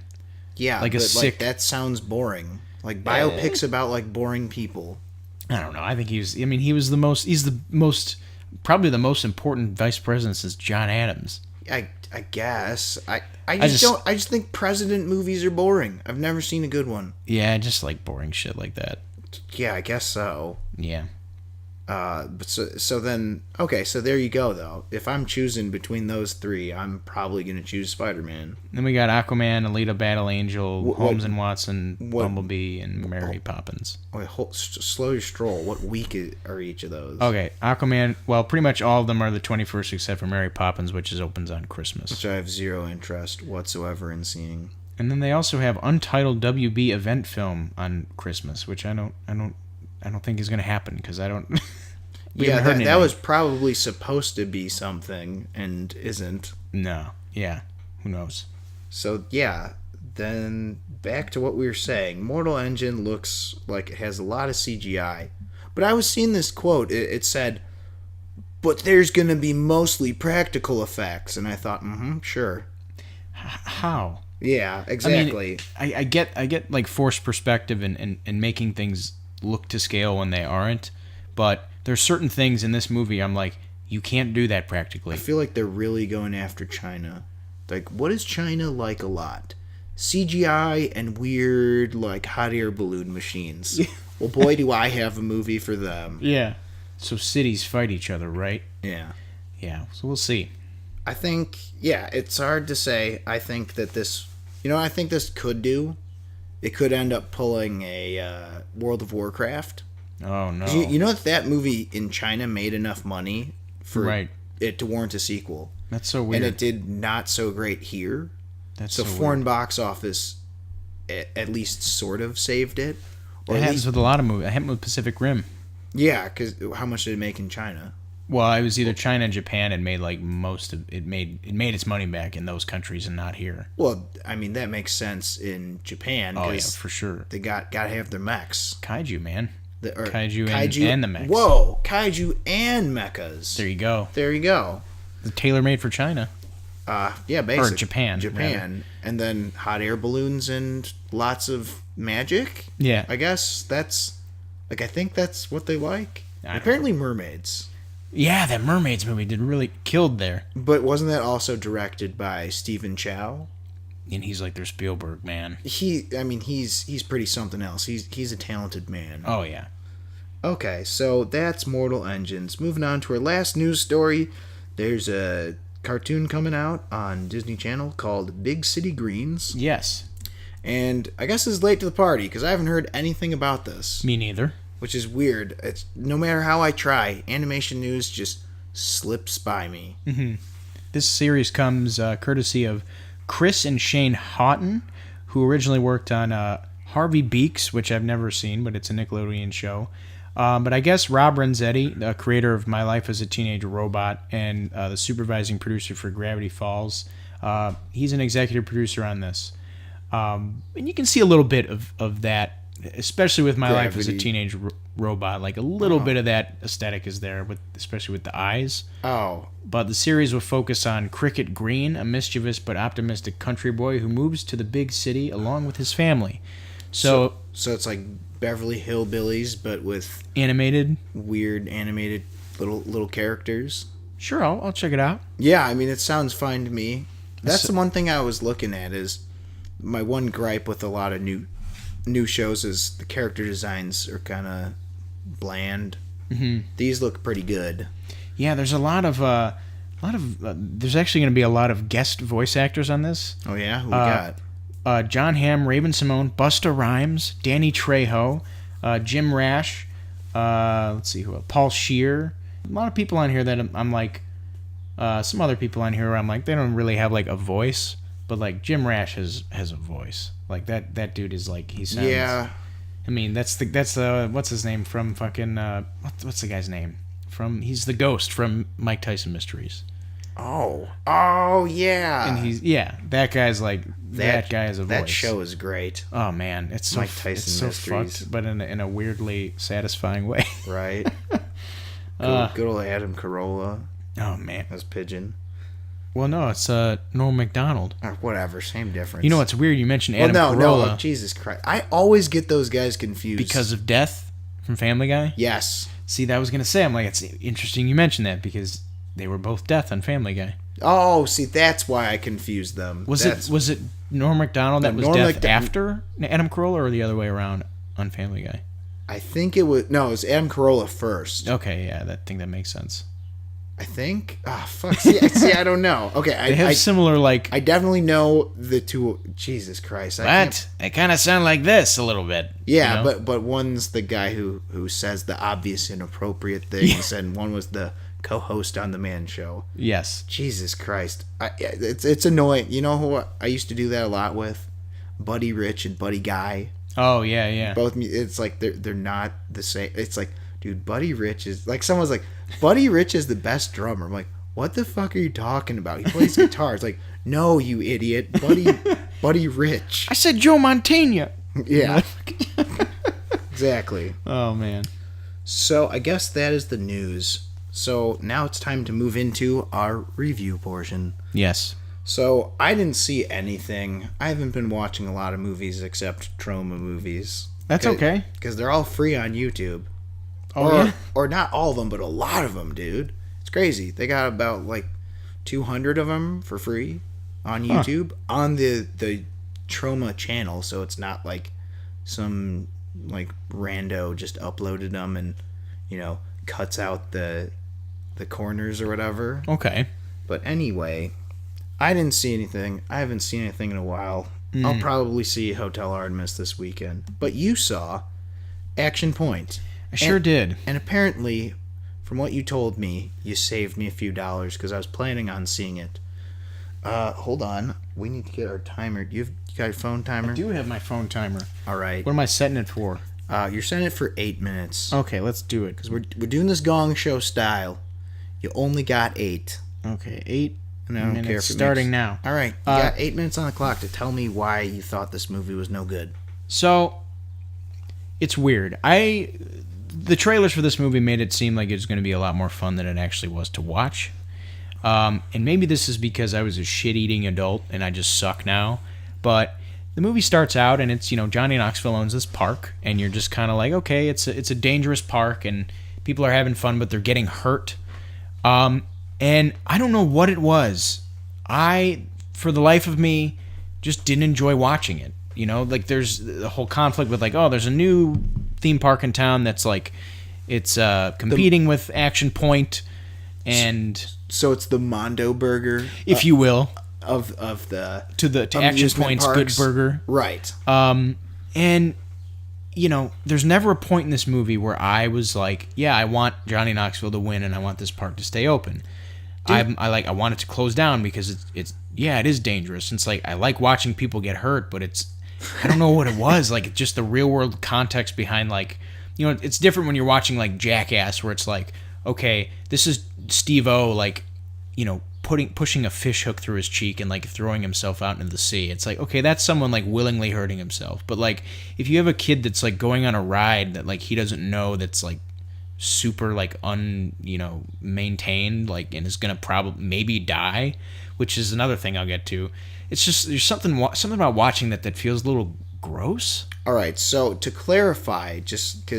Yeah, that sounds boring. Biopics about boring people. I don't know. I think he's the most probably the most important vice president since John Adams. I guess. I just think president movies are boring. I've never seen a good one. Yeah, I just like boring shit like that. Yeah, I guess so. Yeah. But so then, okay, so there you go, though. If I'm choosing between those three, I'm probably going to choose Spider-Man. Then we got Aquaman, Alita Battle Angel, Holmes and Watson, Bumblebee, and Mary Poppins. Wait, slow your stroll. What week are each of those? Okay, Aquaman, well, pretty much all of them are the 21st except for Mary Poppins, which opens on Christmas. Which I have zero interest whatsoever in seeing. And then they also have Untitled WB event film on Christmas, which I don't think is going to happen because I don't. Yeah, that was probably supposed to be something and isn't. No. Yeah. Who knows? So yeah, then back to what we were saying. Mortal Engine looks like it has a lot of CGI, but I was seeing this quote. It said, "But there's going to be mostly practical effects," and I thought, sure. How? Yeah, exactly. I get forced perspective and making things look to scale when they aren't, but there's certain things in this movie I'm like, you can't do that practically. I feel like they're really going after China. What is China like a lot? CGI and weird, hot air balloon machines. Well, boy, do I have a movie for them. Yeah. So cities fight each other, right? Yeah. Yeah, so we'll see. I think, it's hard to say. I think that this, I think this could do. It could end up pulling a World of Warcraft. Oh, no. You know that movie in China made enough money for it to warrant a sequel. That's so weird. And it did not so great here. That's so foreign weird. Box office at least sort of saved it. Or it happens with a lot of movies. It happened with Pacific Rim. Yeah, because how much did it make in China? Well, it was either China and Japan and made like most of it made its money back in those countries and not here. Well, I mean that makes sense in Japan. Oh yeah, for sure. They gotta have their mechs. Kaiju, man. Kaiju and the mechs. Whoa, kaiju and mechas. There you go. There you go. Tailor made for China. Yeah, basically. Or Japan. Rather. And then hot air balloons and lots of magic. Yeah. I guess that's I think that's what they like. Apparently mermaids. Yeah, that Mermaids movie did really killed there. But wasn't that also directed by Stephen Chow? And he's like their Spielberg, man. He's pretty something else. He's a talented man. Oh yeah. Okay, so that's Mortal Engines. Moving on to our last news story. There's a cartoon coming out on Disney Channel called Big City Greens. Yes. And I guess it's late to the party because I haven't heard anything about this. Me neither. Which is weird. It's no matter how I try, animation news just slips by me. Mm-hmm. This series comes courtesy of Chris and Shane Houghton, who originally worked on Harvey Beaks, which I've never seen, but it's a Nickelodeon show. But I guess Rob Renzetti, the creator of My Life as a Teenage Robot and the supervising producer for Gravity Falls, he's an executive producer on this. And you can see a little bit of that, especially with My Life as a Teenage Robot. Like a little bit of that aesthetic is there, especially with the eyes. Oh. But the series will focus on Cricket Green, a mischievous but optimistic country boy who moves to the big city along with his family. So it's like Beverly Hillbillies, but with weird animated little characters. Sure, I'll check it out. Yeah, I mean it sounds fine to me. That's the one thing I was looking at is my one gripe with a lot of new shows is the character designs are kind of bland. Mm-hmm. These look pretty good. Yeah, there's there's actually going to be a lot of guest voice actors on this. Oh yeah, who we got? John Hamm, Raven Simone, Busta Rhymes, Danny Trejo, Jim Rash, let's see who else, Paul Scheer. A lot of people on here that I'm like, some other people on here where I'm like, they don't really have like a voice, but like Jim Rash has a voice. Like that dude is like, he sounds. Yeah. I mean, that's what's his name from fucking what's the guy's name from? He's the ghost from Mike Tyson Mysteries. Oh yeah. And that guy's like that guy has a voice. That show is great. Oh man, it's so Mike Tyson Mysteries, fucked, but in a weirdly satisfying way. Right. Good old Adam Carolla. Oh man, as Pigeon. Well, no, it's Norm Macdonald. Whatever, same difference. You know what's weird? You mentioned Adam Carolla. No, Jesus Christ. I always get those guys confused. Because of Death from Family Guy? Yes. See, that was going to say, I'm like, it's interesting you mentioned that because they were both Death on Family Guy. Oh, see, that's why I confused them. Was it Norm Macdonald that was Death after Adam Carolla or the other way around on Family Guy? I think it was Adam Carolla first. Okay, yeah, I think that makes sense. I think. Fuck. See, I don't know. Okay, they have similar like. I definitely know the two. Jesus Christ! They kind of sound like this a little bit. Yeah, you know? but one's the guy who says the obvious inappropriate things, and one was the co-host on the Man Show. Yes. Jesus Christ! It's annoying. You know who I used to do that a lot with? Buddy Rich and Buddy Guy. Oh yeah. Both. It's like they're not the same. It's like, dude, Buddy Rich is like someone's like. Buddy Rich is the best drummer. I'm like, what the fuck are you talking about? He plays guitar. It's like, no, you idiot. Buddy Rich. I said Joe Montana. Yeah. Exactly. Oh, man. So I guess that is the news. So now it's time to move into our review portion. Yes. So I didn't see anything. I haven't been watching a lot of movies except trauma movies. That's okay. Because they're all free on YouTube. Or not all of them, but a lot of them, dude. It's crazy. They got about like 200 of them for free on YouTube on the Trauma channel. So it's not like some like rando just uploaded them and cuts out the corners or whatever. Okay. But anyway, I didn't see anything. I haven't seen anything in a while. I'll probably see Hotel Artemis this weekend. But you saw Action Point. I sure did. And apparently, from what you told me, you saved me a few dollars because I was planning on seeing it. Hold on. We need to get our timer. You got your phone timer? I do have my phone timer. All right. What am I setting it for? You're setting it for 8 minutes. Okay, let's do it. Because we're doing this Gong Show style. You only got 8. Okay, 8 and I don't minutes care if starting now. All right, you got 8 minutes on the clock to tell me why you thought this movie was no good. So, it's weird. The trailers for this movie made it seem like it was going to be a lot more fun than it actually was to watch. And maybe this is because I was a shit-eating adult and I just suck now. But the movie starts out and it's, Johnny Knoxville owns this park. And you're just kind of like, okay, it's a dangerous park and people are having fun, but they're getting hurt. And I don't know what it was. I, for the life of me, just didn't enjoy watching it. Like there's the whole conflict with like, oh, there's a new theme park in town that's like, it's competing with Action Point. And so it's the Mondo Burger, if you will, of the to Action Point's parks. Good Burger, right? And there's never a point in this movie where I was like, yeah, I want Johnny Knoxville to win, and I want this park to stay open. I want it to close down because it is dangerous. And it's like I like watching people get hurt, but I don't know what it was like. Just the real world context behind like, it's different when you're watching like Jackass, where it's like, okay, this is Steve-O, like, pushing a fish hook through his cheek and, like, throwing himself out into the sea. It's like, okay, that's someone, like, willingly hurting himself. But, like, if you have a kid that's, like, going on a ride that, like, he doesn't know that's, like, super, like, maintained, like, and is going to probably maybe die, which is another thing I'll get to. It's just, there's something about watching that feels a little gross. All right, so to clarify, just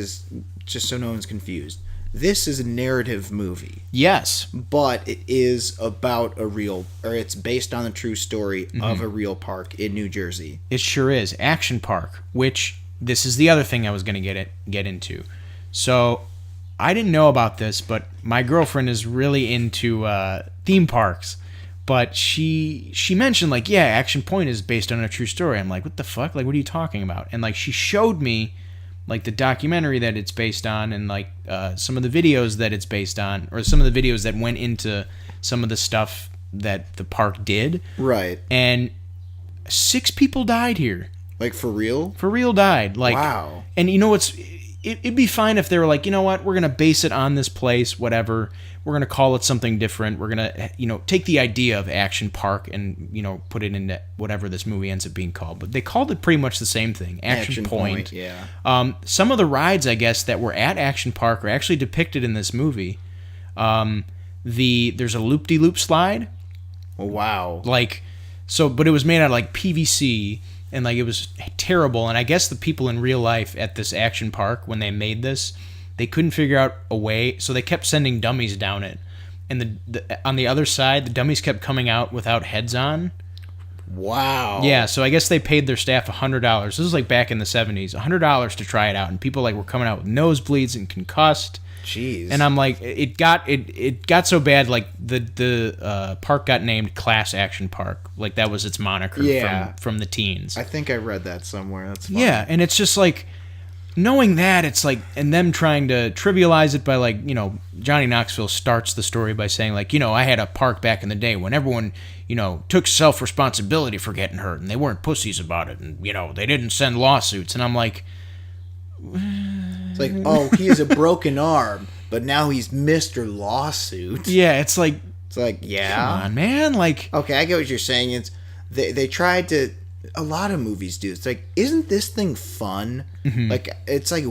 so no one's confused, this is a narrative movie. Yes. But it is about it's based on the true story of a real park in New Jersey. It sure is. Action Park, which this is the other thing I was going to get into. So, I didn't know about this, but my girlfriend is really into theme parks. But she mentioned, like, yeah, Action Point is based on a true story. I'm like, what the fuck? Like, what are you talking about? And, like, she showed me like the documentary that it's based on and like some of the videos that it's based on, or some of the videos that went into some of the stuff that the park did. Right. And 6 people died here. Like for real? For real died. Like, wow. And it'd be fine if they were like, you know what, we're going to base it on this place, whatever. We're going to call it something different. We're going to, take the idea of Action Park and, put it into whatever this movie ends up being called. But they called it pretty much the same thing, Action Point. Yeah. Some of the rides, I guess, that were at Action Park are actually depicted in this movie. There's a loop-de-loop slide. Oh, wow. Like, so, but it was made out of like PVC, and like it was terrible. And I guess the people in real life at this Action Park, when they made this, they couldn't figure out a way, so they kept sending dummies down it. And on the other side, the dummies kept coming out without heads on. Wow. Yeah, so I guess they paid their staff $100. This was like back in the 70s, $100 to try it out, and people like were coming out with nosebleeds and concussed. Jeez. And I'm like, it got so bad, like the park got named Class Action Park, like that was its moniker from the teens. I think I read that somewhere. That's funny. Yeah, and it's just like, knowing that, it's like, and them trying to trivialize it by like, Johnny Knoxville starts the story by saying like, I had a park back in the day when everyone, took self-responsibility for getting hurt and they weren't pussies about it and, they didn't send lawsuits. And I'm like, it's like, oh, he has a broken arm, but now he's Mr. Lawsuit. Yeah, it's like, yeah. Come on, man. Like, okay, I get what you're saying. It's they tried to. A lot of movies do. It's like, isn't this thing fun? Mm-hmm. Like, it's like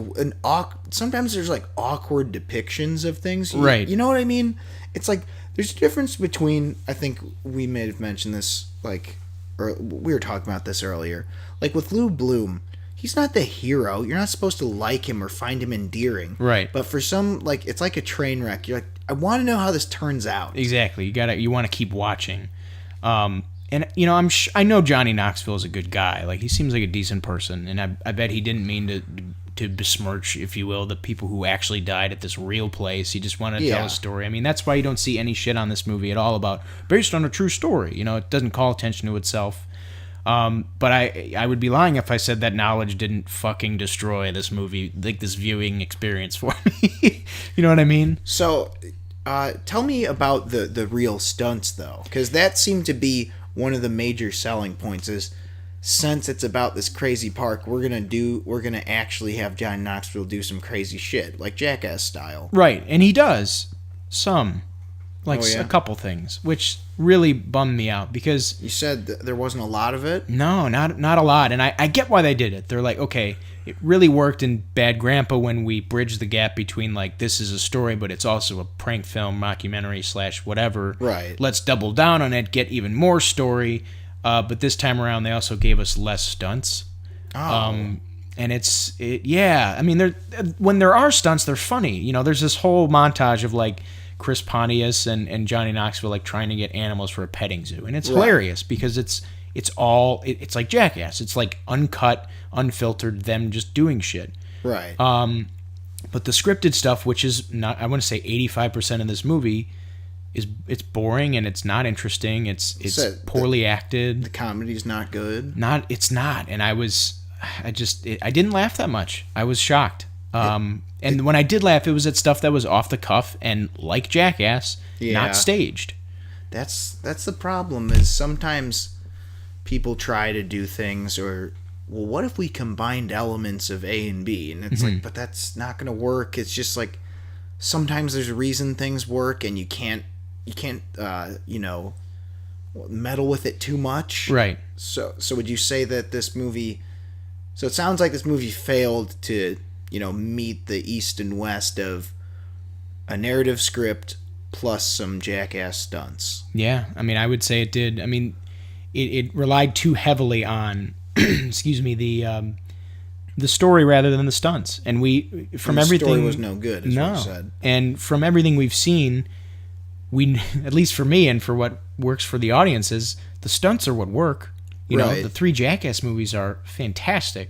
sometimes there's like awkward depictions of things. Right. You know what I mean? It's like there's a difference between. I think we may have mentioned this, like, or we were talking about this earlier. Like with Lou Bloom, he's not the hero. You're not supposed to like him or find him endearing. Right. But for some, like, it's like a train wreck. You're like, I want to know how this turns out. Exactly. You want to keep watching. And, I know Johnny Knoxville is a good guy. Like, he seems like a decent person. And I bet he didn't mean to besmirch, if you will, the people who actually died at this real place. He just wanted to tell a story. I mean, that's why you don't see any shit on this movie at all about based on a true story. It doesn't call attention to itself. But I would be lying if I said that knowledge didn't fucking destroy this movie, like this viewing experience for me. You know what I mean? So, tell me about the real stunts, though. Because that seemed to be one of the major selling points is, since it's about this crazy park, we're gonna actually have Johnny Knoxville do some crazy shit, like Jackass style. Right, and he does some. Like a couple things, which really bummed me out because... You said there wasn't a lot of it? No, not a lot. And I get why they did it. They're like, okay, it really worked in Bad Grandpa when we bridged the gap between, like, this is a story, but it's also a prank film, mockumentary / whatever. Right. Let's double down on it, get even more story. But this time around, they also gave us less stunts. Oh. And yeah. I mean, when there are stunts, they're funny. You know, there's this whole montage of, like, Chris Pontius and Johnny Knoxville like trying to get animals for a petting zoo, and it's hilarious because it's like Jackass. It's like uncut, unfiltered, them just doing shit. Right. But the scripted stuff, which is not, I want to say 85% of this movie, it's boring and it's not interesting. It's poorly acted. The comedy's not good. It's not, and I didn't laugh that much. I was shocked. And when I did laugh, it was at stuff that was off the cuff and like Jackass, not staged. That's the problem is sometimes people try to do things well, what if we combined elements of A and B? And it's like, but that's not going to work. It's just like sometimes there's a reason things work and you can't meddle with it too much. Right. So would you say that this movie... So it sounds like this movie failed to... meet the east and west of a narrative script plus some Jackass stunts. Yeah, I mean, I would say it did. I mean, it relied too heavily on, excuse me, the story rather than the stunts. And the story was no good, is what you said. And from everything we've seen, at least for me and for what works for the audience, is the stunts are what work. You know, the 3 Jackass movies are fantastic.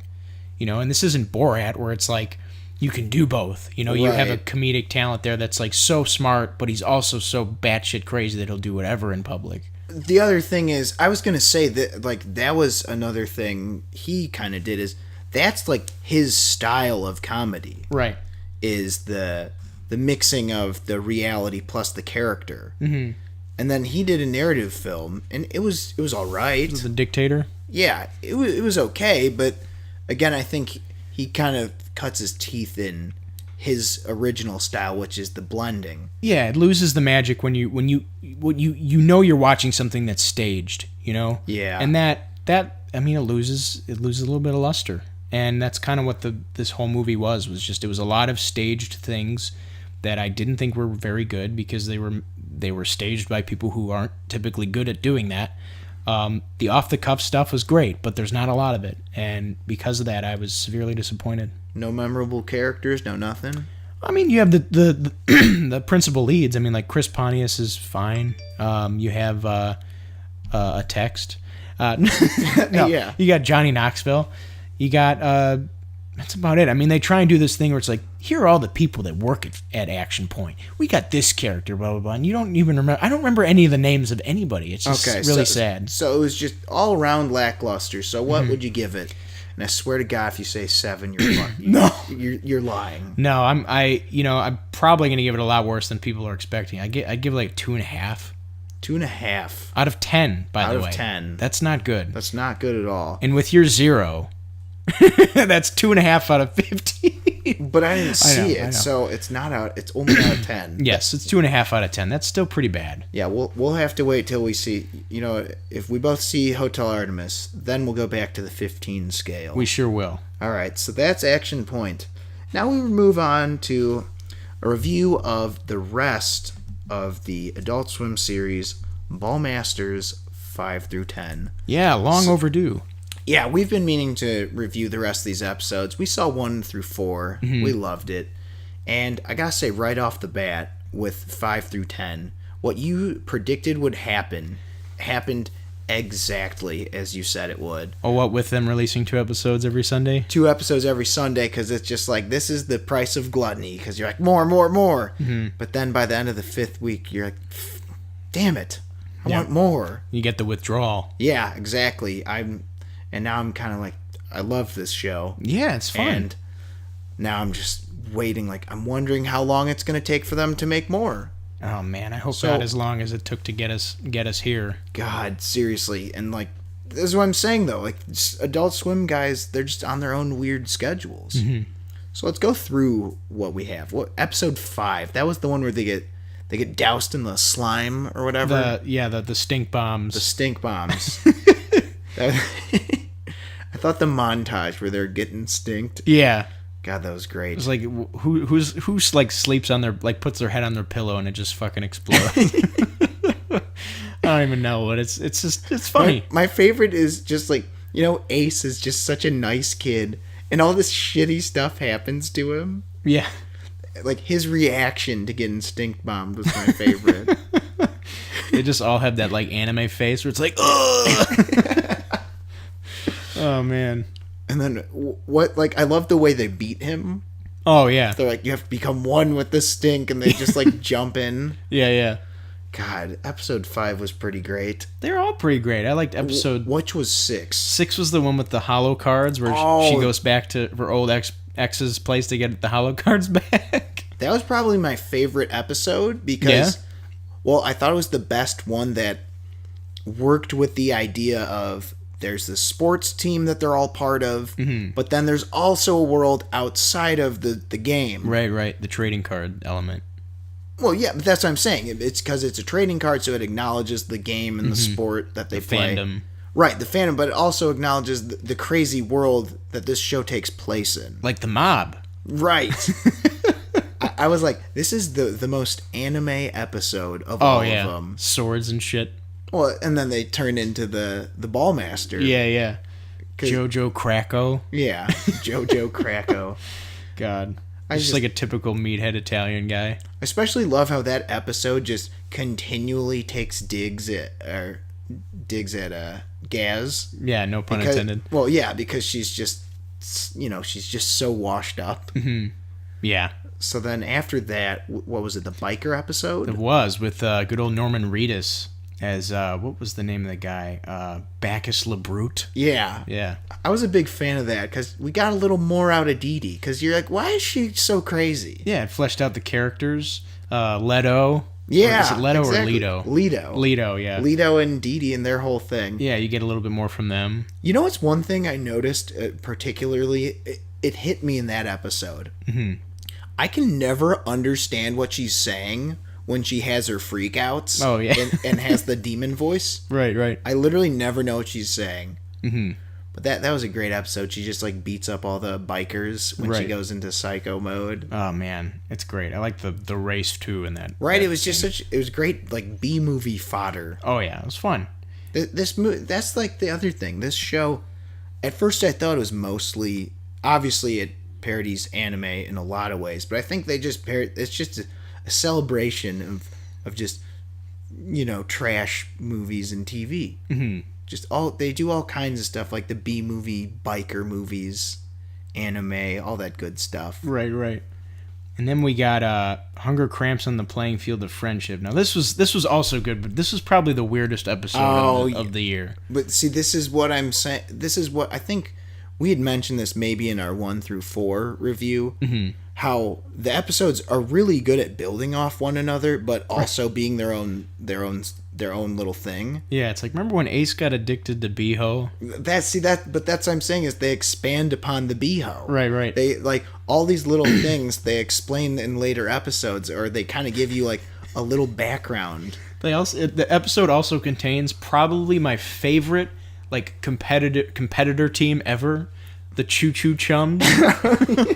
And this isn't Borat where it's like you can do both. You have a comedic talent there that's like so smart, but he's also so batshit crazy that he'll do whatever in public. The other thing is, I was going to say that like that was another thing he kind of did is that's like his style of comedy. Right. Is the mixing of the reality plus the character. Mm-hmm. And then he did a narrative film and it was all right. The Dictator? Yeah, it was okay, but again, I think he kind of cuts his teeth in his original style, which is the blending. Yeah, it loses the magic when you you're watching something that's staged, Yeah. And that I mean, it loses a little bit of luster. And that's kind of what this whole movie was just it was a lot of staged things that I didn't think were very good because they were staged by people who aren't typically good at doing that. The off-the-cuff stuff was great, but there's not a lot of it. And because of that, I was severely disappointed. No memorable characters, no nothing? I mean, you have the the principal leads. I mean, like, Chris Pontius is fine. You have a text. No, yeah. You got Johnny Knoxville. You got... that's about it. I mean, they try and do this thing where it's like, here are all the people that work at Action Point. We got this character, blah, blah, blah. And you don't even remember... I don't remember any of the names of anybody. It's just really sad. So it was just all around lackluster. So what would you give it? And I swear to God, if you say 7, you're lying. No. You're lying. No, I'm probably going to give it a lot worse than people are expecting. I give it like 2.5. 2.5. Out of 10, by the way. Out of 10. That's not good. That's not good at all. And with your 0... that's 2.5 out of 50. But I didn't see it, so it's not out. It's only out of 10. Yes, it's 2.5 out of 10. That's still pretty bad. Yeah, we'll have to wait till we see. If we both see Hotel Artemis, then we'll go back to the 15 scale. We sure will. All right, so that's Action Point. Now we move on to a review of the rest of the Adult Swim series, Ballmastrz 5 through 10. Yeah, long overdue. Yeah, we've been meaning to review the rest of these episodes. We saw 1 through 4. Mm-hmm. We loved it. And I gotta say, right off the bat, with 5 through 10, what you predicted would happen happened exactly as you said it would. Oh, what, with them releasing 2 episodes every Sunday? 2 episodes every Sunday, because it's just like, this is the price of gluttony, because you're like, more. Mm-hmm. But then by the end of the 5th week, you're like, damn it, I want more. You get the withdrawal. Yeah, exactly. And now I'm kind of like, I love this show. Yeah, it's fun. And now I'm just waiting, like, I'm wondering how long it's going to take for them to make more. Oh, man, I hope not as long as it took to get us here. God, seriously. And, like, this is what I'm saying, though. Like, Adult Swim guys, they're just on their own weird schedules. Mm-hmm. So let's go through what we have. Episode 5, that was the one where they they get doused in the slime or whatever. The stink bombs. The stink bombs. I thought the montage where they're getting stinked. Yeah. God, that was great. It's like who like sleeps on their like puts their head on their pillow and it just fucking explodes. I don't even know, but it's just it's funny. My favorite is just like, you know, Ace is just such a nice kid and all this shitty stuff happens to him. Yeah. Like his reaction to getting stink bombed was my favorite. They just all have that like anime face where it's like, ugh. Oh man. And then what? Like, I love the way they beat him. Oh yeah. They're like, you have to become one with the stink, and they just like jump in. Yeah. God, episode 5 was pretty great. They're all pretty great. I liked episode. Which was 6? 6 was the one with the hollow cards where she goes back to her old ex's place to get the hollow cards back. That was probably my favorite episode because, well, I thought it was the best one that worked with the idea of there's the sports team that they're all part of, but then there's also a world outside of the game. Right. The trading card element. Well, yeah, but that's what I'm saying. It's because it's a trading card, so it acknowledges the game and the sport that they play. Fandom. Right, the fandom, but it also acknowledges the crazy world that this show takes place in. Like the mob. Right. I was like, this is the most anime episode of all of them. Swords and shit. Well, and then they turn into the Ballmaster. Yeah. Jojo Kracko. Yeah, Jojo Kracko. God. Just like a typical meathead Italian guy. I especially love how that episode just continually takes digs at Gaz. Yeah, no pun intended. Well, yeah, because she's just so washed up. Mm-hmm. Yeah. So then after that, what was it, the biker episode? It was, with good old Norman Reedus as, what was the name of the guy? Bacchus LeBrute. Yeah. I was a big fan of that, because we got a little more out of Dee Dee, because you're like, why is she so crazy? Yeah, it fleshed out the characters. Leto. Yeah. Is it Leto exactly. or Leto? Leto, yeah. Leto and Dee Dee and their whole thing. Yeah, you get a little bit more from them. You know what's one thing I noticed particularly? It hit me in that episode. Mm-hmm. I can never understand what she's saying when she has her freakouts. Oh, yeah. and has the demon voice. Right. I literally never know what she's saying. Mm-hmm. But that was a great episode. She just like beats up all the bikers when she goes into psycho mode. Oh man, it's great. I like the race too in that. Right, that it was just it was great, like B-movie fodder. Oh yeah, it was fun. This movie, that's like the other thing. This show, at first I thought it was mostly, obviously it parodies anime in a lot of ways, but I think they just it's just a celebration of just, trash movies and TV. Mm-hmm. They do all kinds of stuff, like the B-movie, biker movies, anime, all that good stuff. Right. And then we got Hunger Cramps on the Playing Field of Friendship. Now this was also good, but this was probably the weirdest episode of the year. But see, this is what I'm saying. This is what I think we had mentioned this maybe in our 1 through 4 review. Mm-hmm. How the episodes are really good at building off one another, but also being their own little thing. Yeah, it's like, remember when Ace got addicted to Beho? But that's what I'm saying is they expand upon the Beho. Right. They like all these little things they explain in later episodes, or they kind of give you like a little background. The episode also contains probably my favorite like competitor team ever. The Choo Choo Chums,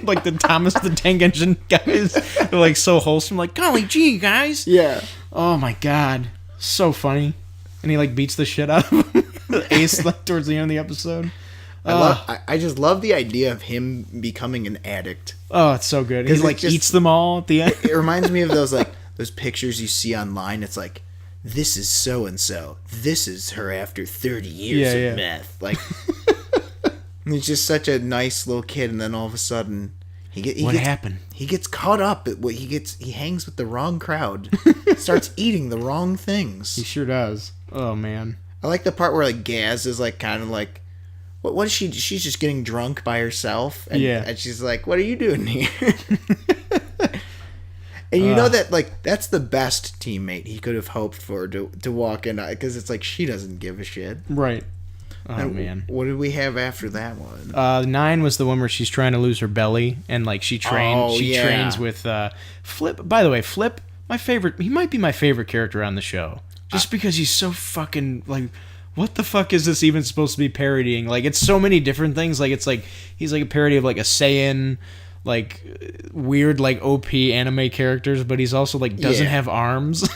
like the Thomas the Tank Engine guys. They're like so wholesome, like, golly gee, guys. Yeah. Oh my god, so funny. And he like beats the shit out of him. Ace like towards the end of the episode. I just love the idea of him becoming an addict. Oh, it's so good. He like eats them all at the end. It reminds me of those pictures you see online. It's like, this is so and so. This is her after 30 years of meth. Like. He's just such a nice little kid, and then all of a sudden, what happened? He gets caught up. He hangs with the wrong crowd, starts eating the wrong things. He sure does. Oh man, I like the part where like Gaz is like kind of like, what is she? She's just getting drunk by herself, and she's like, "What are you doing here?" And you know that like that's the best teammate he could have hoped for to walk in, because it's like she doesn't give a shit. Right. Oh man, what did we have after that one? 9 was the one where she's trying to lose her belly, and like she trains with Flip. By the way, Flip He might be my favorite character on the show. Just because he's so fucking, like, what the fuck is this even supposed to be parodying? Like, it's so many different things. Like, it's like, he's like a parody of, like, a Saiyan, like, weird, like, OP anime characters, but he's also, like, doesn't have arms.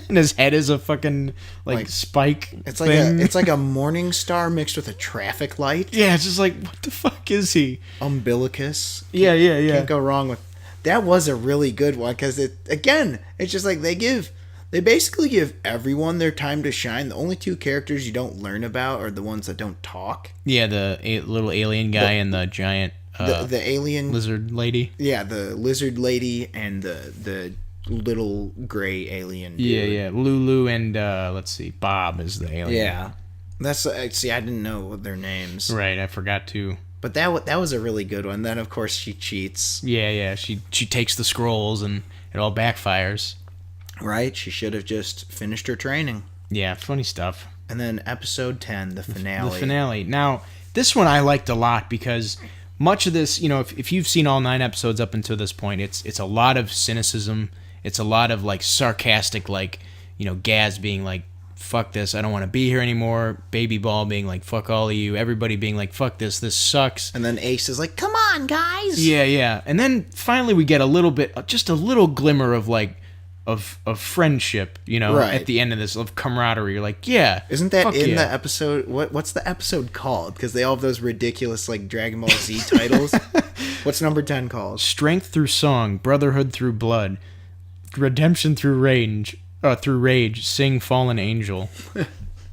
And his head is a fucking, like spike it's thing. It's like a morning star mixed with a traffic light. Yeah, it's just like, what the fuck is he? Umbilicus. Yeah. Can't go wrong with... That was a really good one, because it's just like they basically give everyone their time to shine. The only two characters you don't learn about are the ones that don't talk. Yeah, the little alien guy and the giant the alien lizard lady. Yeah, the lizard lady and the little gray alien dude. Yeah. Lulu and let's see, Bob is the alien. Yeah, that's I didn't know their names. Right, I forgot to. But that was a really good one. Then of course she cheats. Yeah. She takes the scrolls and it all backfires. Right, she should have just finished her training. Yeah, funny stuff. And then episode 10, the finale. The finale. Now, this one I liked a lot because much of this, if you've seen all 9 episodes up until this point, it's a lot of cynicism. It's a lot of, like, sarcastic, like, Gaz being like, fuck this, I don't want to be here anymore. Baby Ball being like, fuck all of you. Everybody being like, fuck this sucks. And then Ace is like, come on, guys. Yeah. And then finally we get a little bit, just a little glimmer of, like, of friendship, right. At the end of this, of camaraderie. You're like, yeah. Isn't that in the episode? What's the episode called? Because they all have those ridiculous, like, Dragon Ball Z titles. What's number 10 called? Strength through song, brotherhood through blood, redemption through rage, sing fallen angel.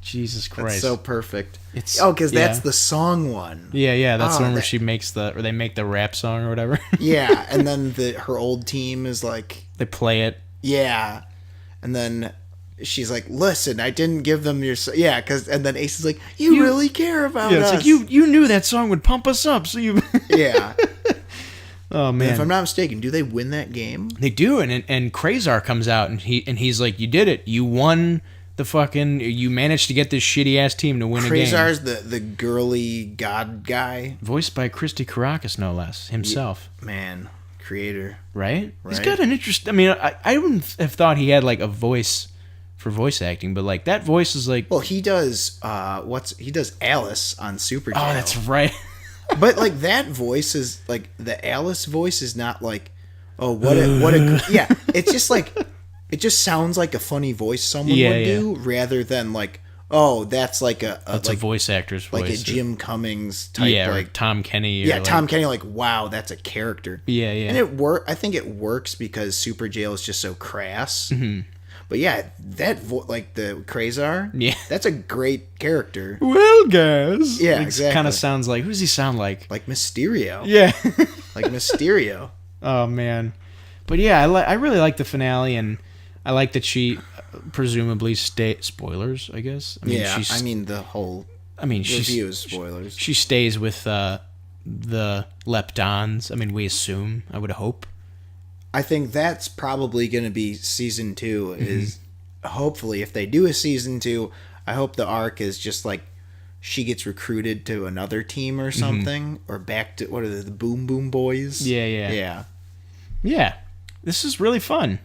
Jesus Christ. That's so perfect. Because that's the song one. Yeah, that's the one where she makes or they make the rap song or whatever. Yeah, and then her old team is like... They play it. Yeah, and then she's like, listen, I didn't give them your... Yeah, and then Ace is like, you really care about us. Yeah, it's like, you knew that song would pump us up, so you... Yeah. Oh, man. And if I'm not mistaken, do they win that game? They do, and Krazar comes out, and he's like, you did it. You won the fucking... You managed to get this shitty-ass team to win a game. Krazar's the girly god guy. Voiced by Christy Caracas, no less, himself. Man, creator. Right? He's got an interest... I mean, I wouldn't have thought he had, like, a voice for voice acting, but, like, that voice is, like... Well, he does, he does Alice on Super Jail. Oh, that's right. But, like, that voice is, like, the Alice voice is not like, oh, what a... Yeah, it's just, like... It just sounds like a funny voice someone would do, rather than, like, oh, that's like that's a voice actor's voice. Like a Jim Cummings type, like... Tom Kenny. Tom Kenny, like, wow, that's a character. Yeah. And I think it works because Super Jail is just so crass. Mm-hmm. But yeah, that like the Krazar, that's a great character. Well, guys, yeah, exactly. Kind of sounds like, who does he sound like? Like Mysterio. Yeah, like Mysterio. Oh man, but yeah, I really like the finale, and I like that she presumably spoilers, I guess. I mean, the whole. Review is spoilers. She stays with the Leptons. I mean, we assume. I would hope. I think that's probably going to be season 2. Is hopefully, if they do a season 2, I hope the arc is just like she gets recruited to another team or something, or back to what are the Boom Boom Boys? Yeah. This is really fun.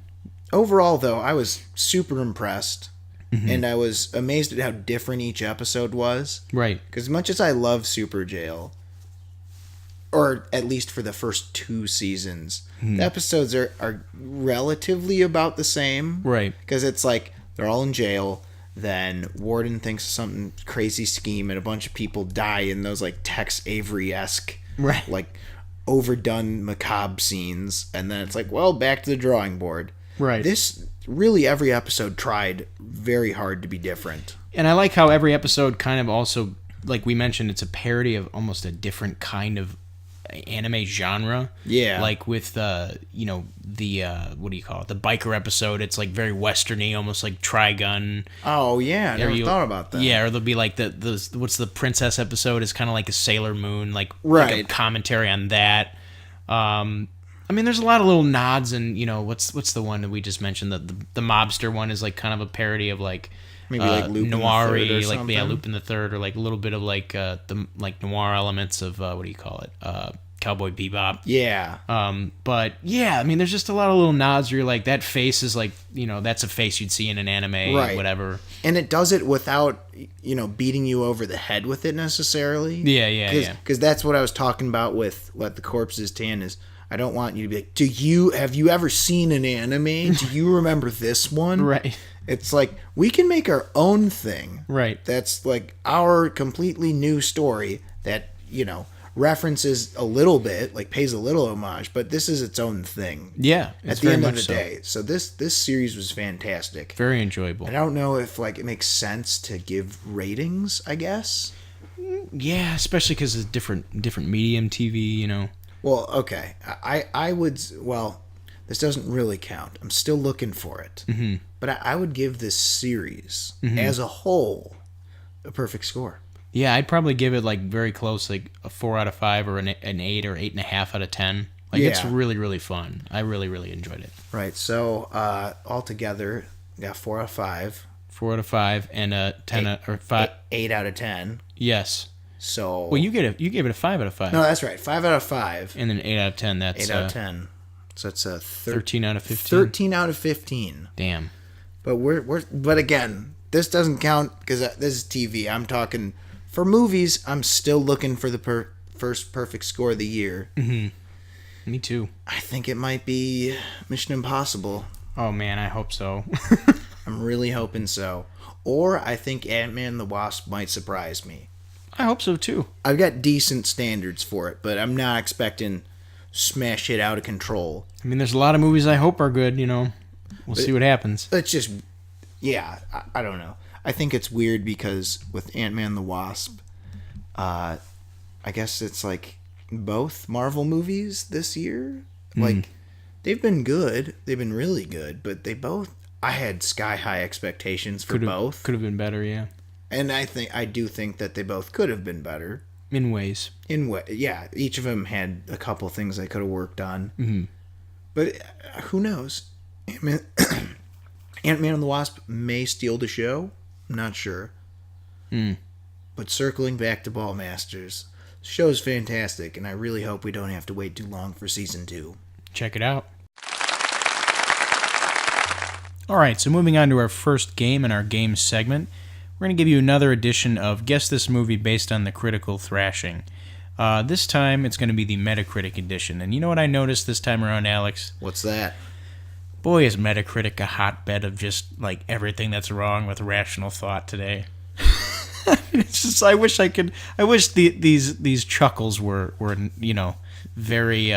Overall, though, I was super impressed, and I was amazed at how different each episode was. Right. Because as much as I love Super Jail, or at least for the first 2 seasons, the episodes are relatively about the same. Right. Because it's like they're all in jail, then Warden thinks of some crazy scheme, and a bunch of people die in those like Tex Avery-esque, like overdone macabre scenes, and then it's like, well, back to the drawing board. Right. This, really every episode tried very hard to be different. And I like how every episode kind of also, like we mentioned, it's a parody of almost a different kind of anime genre. Yeah. Like with, the what do you call it? The biker episode, it's like very westerny, almost like Trigun. Oh, yeah. I never thought about that. Yeah, or there'll be like what's the princess episode is kind of like a Sailor Moon, like a commentary on that. I mean, there's a lot of little nods, and what's the one that we just mentioned? The mobster one is like kind of a parody of like maybe like Lupin noir-y, the Third or like something. Lupin the Third, or like a little bit of like the like noir elements of what do you call it? Cowboy Bebop. Yeah. But yeah, I mean, there's just a lot of little nods where you're like, that face is like, that's a face you'd see in an anime, right. Whatever. And it does it without, beating you over the head with it necessarily. Yeah. Because that's what I was talking about with Let the Corpses Tan is, I don't want you to be like, have you ever seen an anime? Do you remember this one? Right. It's like, we can make our own thing. Right. That's like our completely new story that, references a little bit, like pays a little homage, but this is its own thing. Yeah. At the end of the day. So this series was fantastic. Very enjoyable. And I don't know if it makes sense to give ratings, I guess. Yeah, especially because it's different medium TV, Well, okay. I would, this doesn't really count. I'm still looking for it. Mm-hmm. But I would give this series as a whole a perfect score. Yeah, I'd probably give it very close, like a 4 out of 5 or an 8 or 8.5 out of 10. It's really, really fun. I really, really enjoyed it. Right. So altogether, got 4 out of 5. 4 out of 5 and a 10 or 5. 8 out of 10. Yes. So you gave it a 5 out of 5. No, that's right. 5 out of 5. And then 8 out of 10. That's 8 out of 10. So it's a 13 out of 15. 13 out of 15. Damn. But but again, this doesn't count because this is TV. I'm talking for movies. I'm still looking for the first perfect score of the year. Mm-hmm. Me too. I think it might be Mission Impossible. Oh man, I hope so. I'm really hoping so. Or I think Ant-Man and the Wasp might surprise me. I hope so too. I've got decent standards for it, but I'm not expecting smash it out of control. I mean, there's a lot of movies I hope are good, We'll see what happens. It's just, yeah, I don't know. I think it's weird because with Ant-Man and the Wasp, I guess it's both Marvel movies this year. They've been good. They've been really good, but I had sky-high expectations for both. Could have been better, yeah. And I do think that they both could have been better. In ways. Yeah, each of them had a couple things they could have worked on. Mm-hmm. But who knows? Ant-Man and the Wasp may steal the show. I'm not sure. But circling back to Ballmastrz, the show's fantastic, and I really hope we don't have to wait too long for season 2. Check it out. Alright, so moving on to our first game in our game segment. We're going to give you another edition of Guess This Movie based on the critical thrashing. This time, it's going to be the Metacritic edition. And you know what I noticed this time around, Alex? What's that? Boy, is Metacritic a hotbed of just, everything that's wrong with rational thought today. It's just, I wish these chuckles were very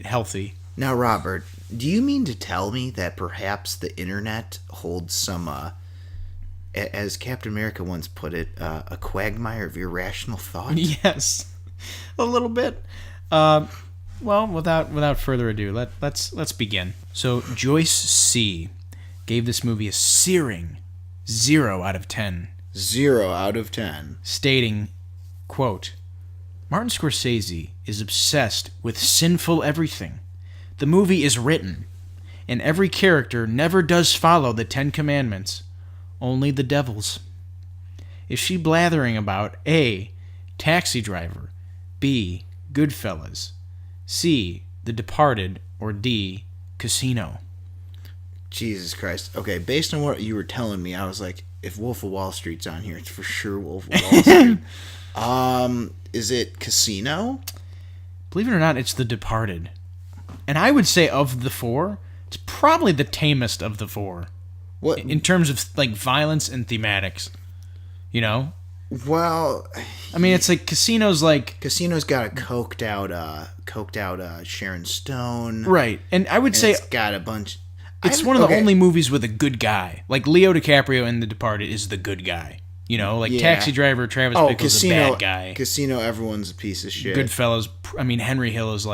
healthy. Now, Robert, do you mean to tell me that perhaps the internet holds some, as Captain America once put it, a quagmire of irrational thought? Yes, a little bit. Well, without further ado, let's begin. So Joyce C. gave this movie a searing 0 out of 10. 0 out of 10. Stating, quote, Martin Scorsese is obsessed with sinful everything. The movie is written, and every character never does follow the 10 Commandments, only the devil's. Is she blathering about A, Taxi Driver, B, Goodfellas, C, The Departed, or D, Casino? Jesus Christ. Okay, based on what you were telling me, I was like, if Wolf of Wall Street's on here, it's for sure Wolf of Wall Street. Is it Casino? Believe it or not, it's The Departed. And I would say of the 4, it's probably the tamest of the 4. What? In terms of violence and thematics. Well, I mean, it's Casino's Casino's got a coked out Sharon Stone. Right. And I would say it's got a bunch. It's one of the only movies with a good guy. Leo DiCaprio in The Departed is the good guy. Taxi Driver, Travis Bickle's a bad guy. Casino, everyone's a piece of shit. Goodfellas, Henry Hill is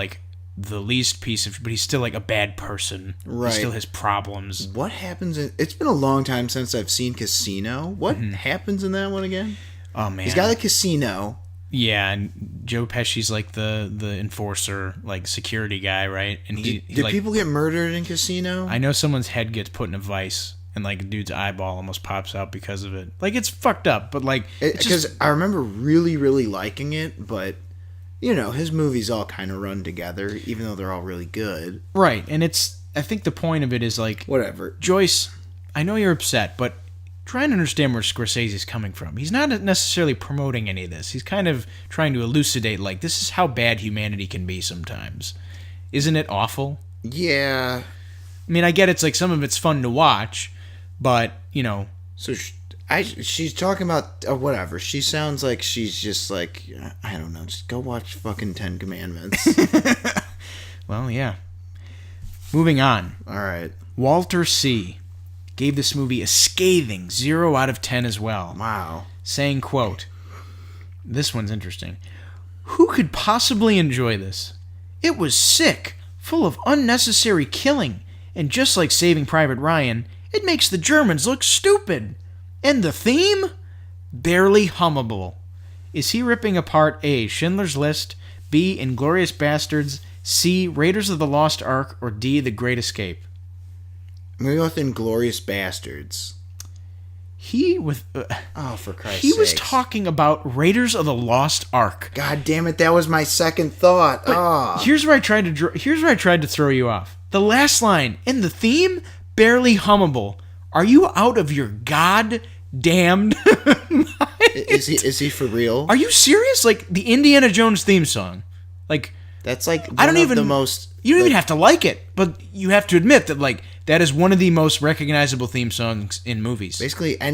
the least piece of, but he's still a bad person. Right. He still has problems. What happens it's been a long time since I've seen Casino. What happens in that one again? Oh man. He's got a casino. Yeah, and Joe Pesci's the enforcer, security guy, right? And did people get murdered in Casino? I know someone's head gets put in a vice, and a dude's eyeball almost pops out because of it. It's fucked up, but because I remember really, really liking it, but his movies all kind of run together, even though they're all really good. Right, and I think the point of it is like... Whatever. Joyce, I know you're upset, but try and understand where Scorsese's coming from. He's not necessarily promoting any of this. He's kind of trying to elucidate, like, this is how bad humanity can be sometimes. Isn't it awful? Yeah. I mean, I get it's like some of it's fun to watch, but, So she's talking about whatever. She sounds like she's just like, I don't know, just go watch fucking 10 Commandments. Well, yeah. Moving on. All right. Walter C. gave this movie a scathing 0 out of 10 as well. Wow. Saying, quote, this one's interesting. Who could possibly enjoy this? It was sick, full of unnecessary killing, and just like Saving Private Ryan, it makes the Germans look stupid. And the theme? Barely hummable. Is he ripping apart A, Schindler's List, B, Inglourious Bastards, C, Raiders of the Lost Ark, or D, The Great Escape? Maybe with Inglourious Bastards. Oh, for Christ's sake. He was sakes. talking about Raiders of the Lost Ark. God damn it, that was my second thought. Here's where I tried to throw you off. The last line, and the theme, barely hummable. Are you out of your goddamned mind? Is he for real? Are you serious? Like the Indiana Jones theme song. Like that's like I don't even the most. You don't even have to like it, but you have to admit that like that is one of the most recognizable theme songs in movies. Basically, I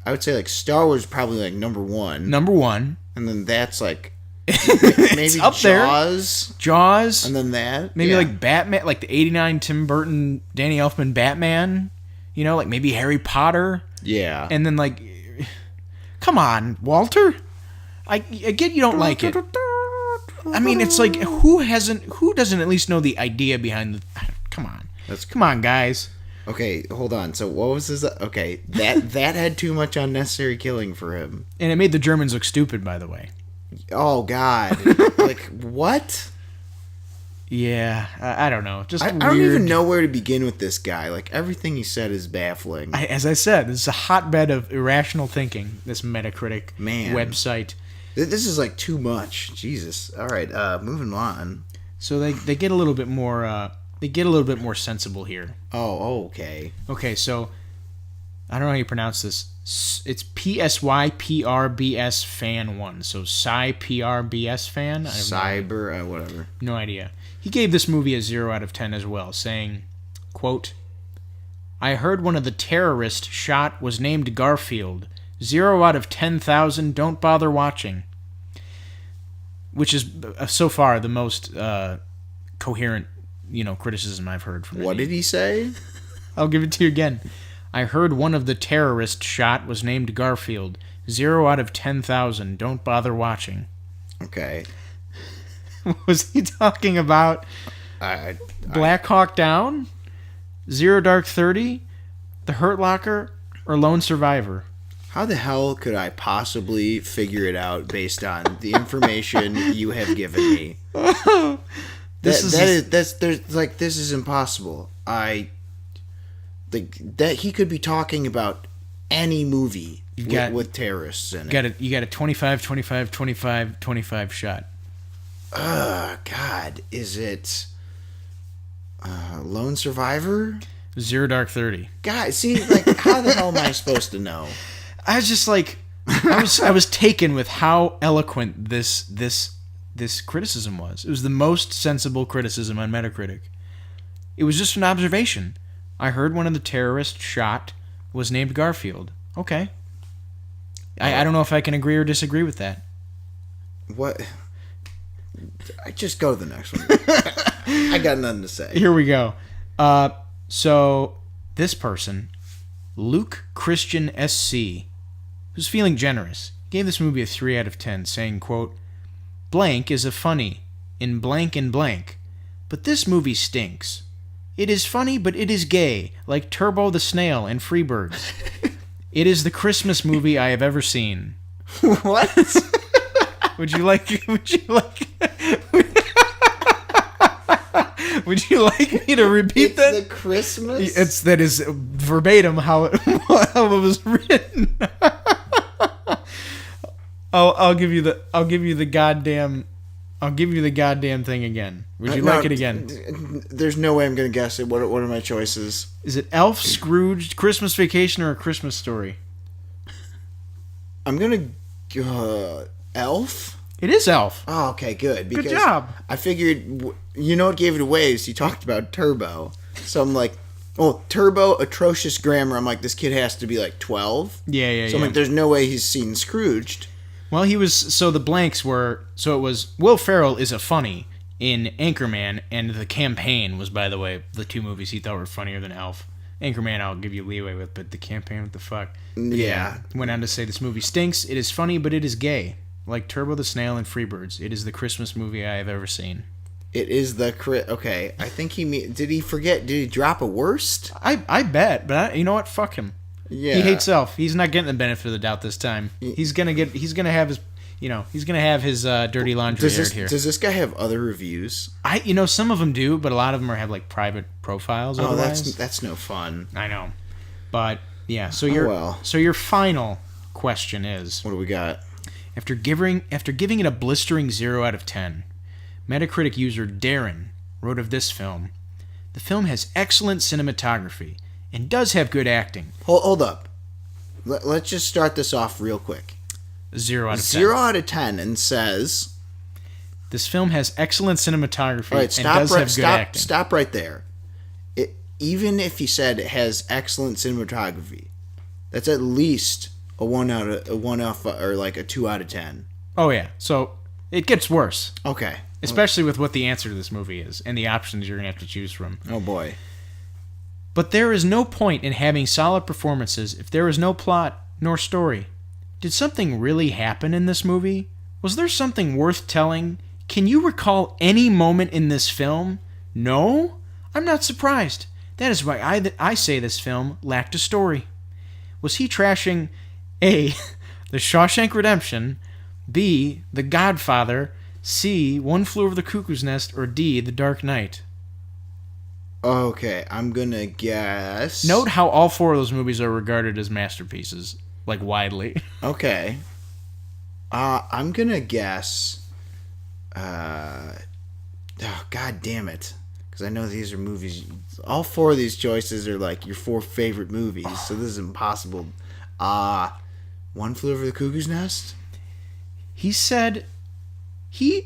would say like Star Wars is probably like number one. Number one, and then that's like maybe up Jaws, there. Jaws, and then that maybe like Batman, like the '89 Tim Burton, Danny Elfman Batman. Like maybe Harry Potter. Yeah, and then like, come on, Walter. I get you don't like it. I mean, it's like who doesn't at least know the idea behind the? Come on, come on, guys. Okay, hold on. So what was this? Okay, that had too much unnecessary killing for him, and it made the Germans look stupid. By the way. Oh God! Like what? Yeah, I don't know. Just I don't even know where to begin with this guy. Like everything he said is baffling. As I said, this is a hotbed of irrational thinking. This Metacritic website. This is like too much. Jesus. All right, moving on. So they get a little bit more. They get a little bit more sensible here. Oh, okay. Okay, so I don't know how you pronounce this. It's PSYPRBS fan 1. So PRBS fan. Cyber, whatever. No idea. He gave this movie a 0 out of 10 as well, saying, quote, I heard one of the terrorists shot was named Garfield. 0 out of 10,000, don't bother watching. Which is, so far, the most coherent, criticism I've heard from What did he say? I'll give it to you again. I heard one of the terrorists shot was named Garfield. 0 out of 10,000, don't bother watching. Okay. Was he talking about Black Hawk Down, Zero Dark 30, The Hurt Locker, or Lone Survivor? How the hell could I possibly figure it out based on the information you have given me? This is impossible. That he could be talking about any movie with terrorists in it. You got a 25, 25, 25, 25 shot. God, is it Lone Survivor? Zero Dark 30. God, see, like, how the hell am I supposed to know? I was just like, I was taken with how eloquent this criticism was. It was the most sensible criticism on Metacritic. It was just an observation. I heard one of the terrorists shot was named Garfield. Okay. I don't know if I can agree or disagree with that. What? I just go to the next one. I got nothing to say. Here we go. So this person, Luke Christian SC, who's feeling generous, gave this movie a 3 out of 10, saying, quote, blank is a funny in blank and blank, but this movie stinks. It is funny, but it is gay, like Turbo the Snail and Freebirds. It is the Christmas movie I have ever seen. What? Would you like Would you like me to repeat that? It's the Christmas? That is verbatim how it was written. I'll give you the goddamn I'll give you the goddamn thing again. Would you like it again? There's no way I'm going to guess it. What are my choices? Is it Elf, Scrooge, Christmas Vacation, or A Christmas Story? I'm going to... Elf? It is Elf. Oh, okay, good. Good job. I figured... You know what gave it away is you talked about Turbo. So I'm like... Oh, Turbo, atrocious grammar. I'm like, this kid has to be like 12. Yeah. So I'm like, there's no way he's seen Scrooged. Well, he was... So the blanks were... So it was... Will Ferrell is a funny in Anchorman, and The Campaign was, by the way, the two movies he thought were funnier than Elf. Anchorman I'll give you leeway with, but The Campaign, what the fuck? Yeah. Went on to say, this movie stinks. It is funny, but it is gay. Like Turbo the Snail and Freebirds. It is the Christmas movie I have ever seen. It is the... Okay, I think did he forget? Did he drop a worst? I bet, but you know what? Fuck him. Yeah. He hates Elf. He's not getting the benefit of the doubt this time. He's gonna have his dirty laundry aired here. Does this guy have other reviews? Some of them do, but a lot of them have like private profiles. Oh, otherwise. that's no fun. I know, but yeah. So your final question is: what do we got? After giving it a blistering 0 out of 10, Metacritic user Darren wrote of this film: the film has excellent cinematography and does have good acting. Hold up. Let's just start this off real quick. 0 out of 10. 0 out of 10 and says... This film has excellent cinematography and does have good acting. Stop right there. Even if he said it has excellent cinematography, that's at least a 2 out of 10. Oh, yeah. So it gets worse. Okay. Especially with what the answer to this movie is and the options you're going to have to choose from. Oh, boy. But there is no point in having solid performances if there is no plot nor story. Did something really happen in this movie? Was there something worth telling? Can you recall any moment in this film? No? I'm not surprised. That is why I say this film lacked a story. Was he trashing A, The Shawshank Redemption, B, The Godfather, C, One Flew Over the Cuckoo's Nest, or D, The Dark Knight? Okay, I'm gonna guess... Note how all 4 of those movies are regarded as masterpieces, like widely. Okay. I'm gonna guess... oh, God damn it. Because I know these are movies... All 4 of these choices are like your 4 favorite movies, so this is impossible. One Flew Over the Cuckoo's Nest? He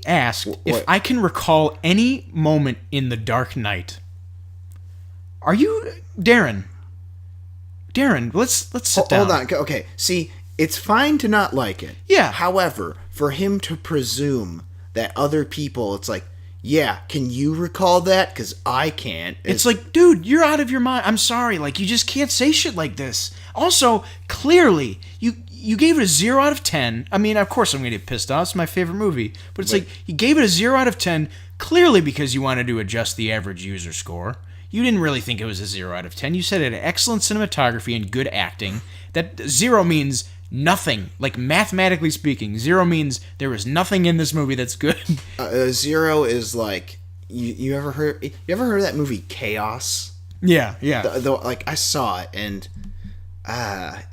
asked if I can recall any moment in The Dark Knight. Are you... Darren, let's sit down. Hold on. Okay, see, it's fine to not like it. Yeah. However, for him to presume that other people, it's like, yeah, can you recall that? Because I can't. It's like, dude, you're out of your mind. I'm sorry. Like, you just can't say shit like this. Also, clearly, you gave it a 0 out of 10. I mean, of course I'm going to get pissed off. It's my favorite movie. But it's like, you gave it a 0 out of 10 clearly because you wanted to adjust the average user score. You didn't really think it was a 0 out of 10. You said it had excellent cinematography and good acting. That 0 means nothing. Like, mathematically speaking, 0 means there is nothing in this movie that's good. 0 is like, you ever heard of that movie Chaos? Yeah. Like, I saw it, and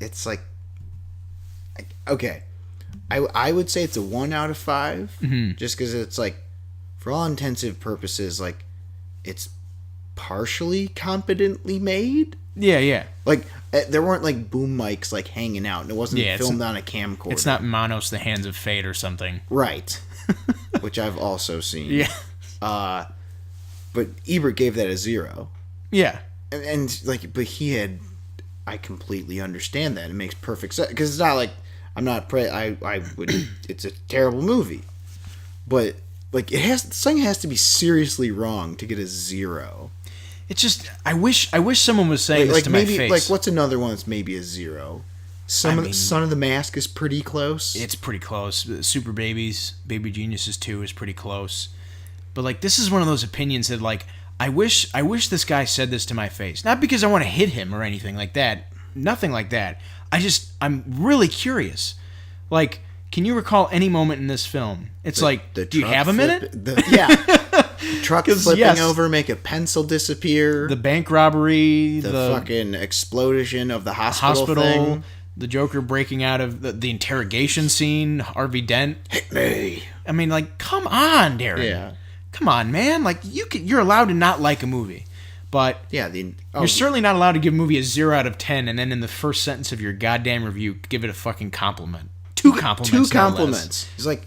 it's like, okay, I would say it's a 1 out of 5, just because it's like, for all intensive purposes, like, it's partially competently made. Yeah. Like, there weren't like boom mics like hanging out, and it wasn't filmed on a camcorder. It's not Manos, The Hands of Fate or something. Right. Which I've also seen. Yeah. But Ebert gave that a 0. Yeah. And like, but I completely understand that. It makes perfect sense. Because it's not like, I would, it's a terrible movie. But, like, something has to be seriously wrong to get a 0. It's just, I wish someone was saying this to my face. Like, what's another one that's maybe a 0? Son of the Mask is pretty close. It's pretty close. Super Babies, Baby Geniuses 2 is pretty close. But, like, this is one of those opinions that, like, I wish this guy said this to my face. Not because I want to hit him or anything like that. Nothing like that. I'm really curious. Like, can you recall any moment in this film? It's do you have a minute? Truck flipping over, make a pencil disappear. The bank robbery. The fucking explosion of the hospital thing. The Joker breaking out of the interrogation scene. Harvey Dent. Hit me. I mean, like, come on, Darren. Yeah. Come on, man. Like, you're allowed to not like a movie. But you're certainly not allowed to give a movie a 0 out of 10 and then in the first sentence of your goddamn review give it a fucking compliment. 2 compliments. 2 compliments. It's like,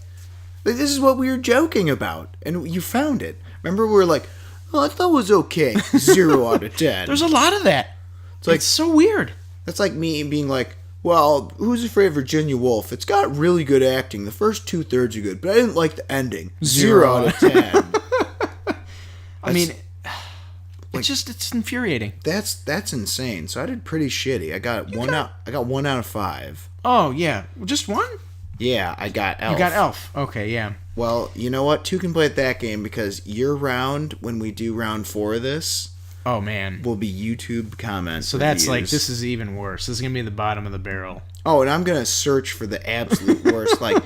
this is what we were joking about. And you found it. Remember, we were like, oh, I thought it was okay. 0 out of 10. There's a lot of that. It's so weird. That's like me being like, well, Who's Afraid of Virginia Woolf? It's got really good acting. The first 2/3 are good, but I didn't like the ending. 0 out of 10. I mean, it's infuriating. That's insane. So I did pretty shitty. I got 1 out of 5. Oh yeah, just 1? Yeah, I got Elf. You got Elf. Okay, yeah. Well, you know what? 2 can play at that game because year round, when we do round 4 of this, oh man, will be YouTube comments. So that's like, this is even worse. This is gonna be the bottom of the barrel. Oh, and I'm gonna search for the absolute worst, like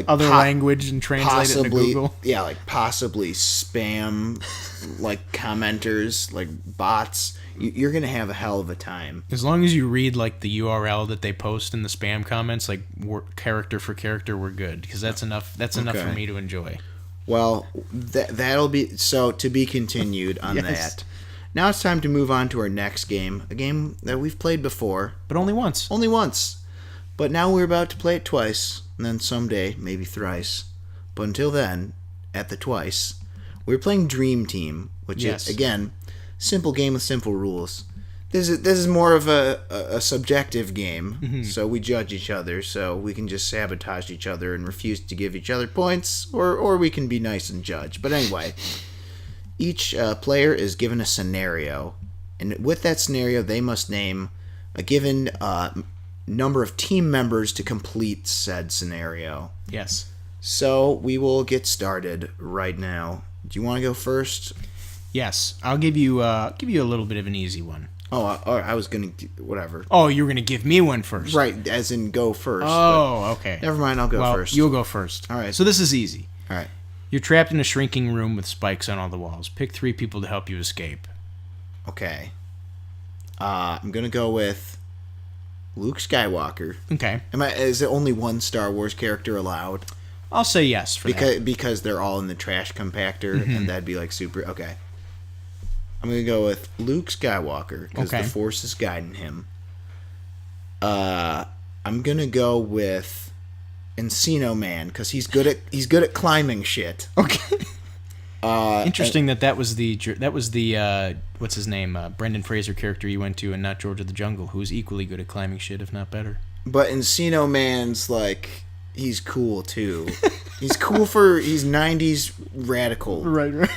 other language and translate it into Google. Yeah, like possibly spam, like commenters, like bots. You're gonna have a hell of a time. As long as you read like the URL that they post in the spam comments, like character for character, we're good because that's enough. That's enough for me to enjoy. Well, that'll be so to be continued on that. Now it's time to move on to our next game, a game that we've played before, but only once. Only once. But now we're about to play it twice, and then someday maybe thrice. But until then, at the twice, we're playing Dream Team, which is again. Simple game with simple rules. This is more of a subjective game, so we judge each other, so we can just sabotage each other and refuse to give each other points, or we can be nice and judge. But anyway, each player is given a scenario, and with that scenario, they must name a given number of team members to complete said scenario. Yes. So we will get started right now. Do you want to go first? Yes, I'll give you a little bit of an easy one. Oh, I was gonna whatever. Oh, you were gonna give me one first, right? As in go first. Oh, okay. Never mind. I'll go first. You'll go first. All right. So this is easy. All right. You're trapped in a shrinking room with spikes on all the walls. Pick 3 people to help you escape. Okay. I'm gonna go with Luke Skywalker. Okay. Is it only one Star Wars character allowed? I'll say yes for that. Because they're all in the trash compactor, and that'd be like super. Okay. I'm gonna go with Luke Skywalker because the Force is guiding him. I'm gonna go with Encino Man because he's good at climbing shit. Okay. Interesting that was the what's his name, Brendan Fraser character you went to, and not George of the Jungle, who's equally good at climbing shit, if not better. But Encino Man's like, he's cool too. He's 90s radical. Right.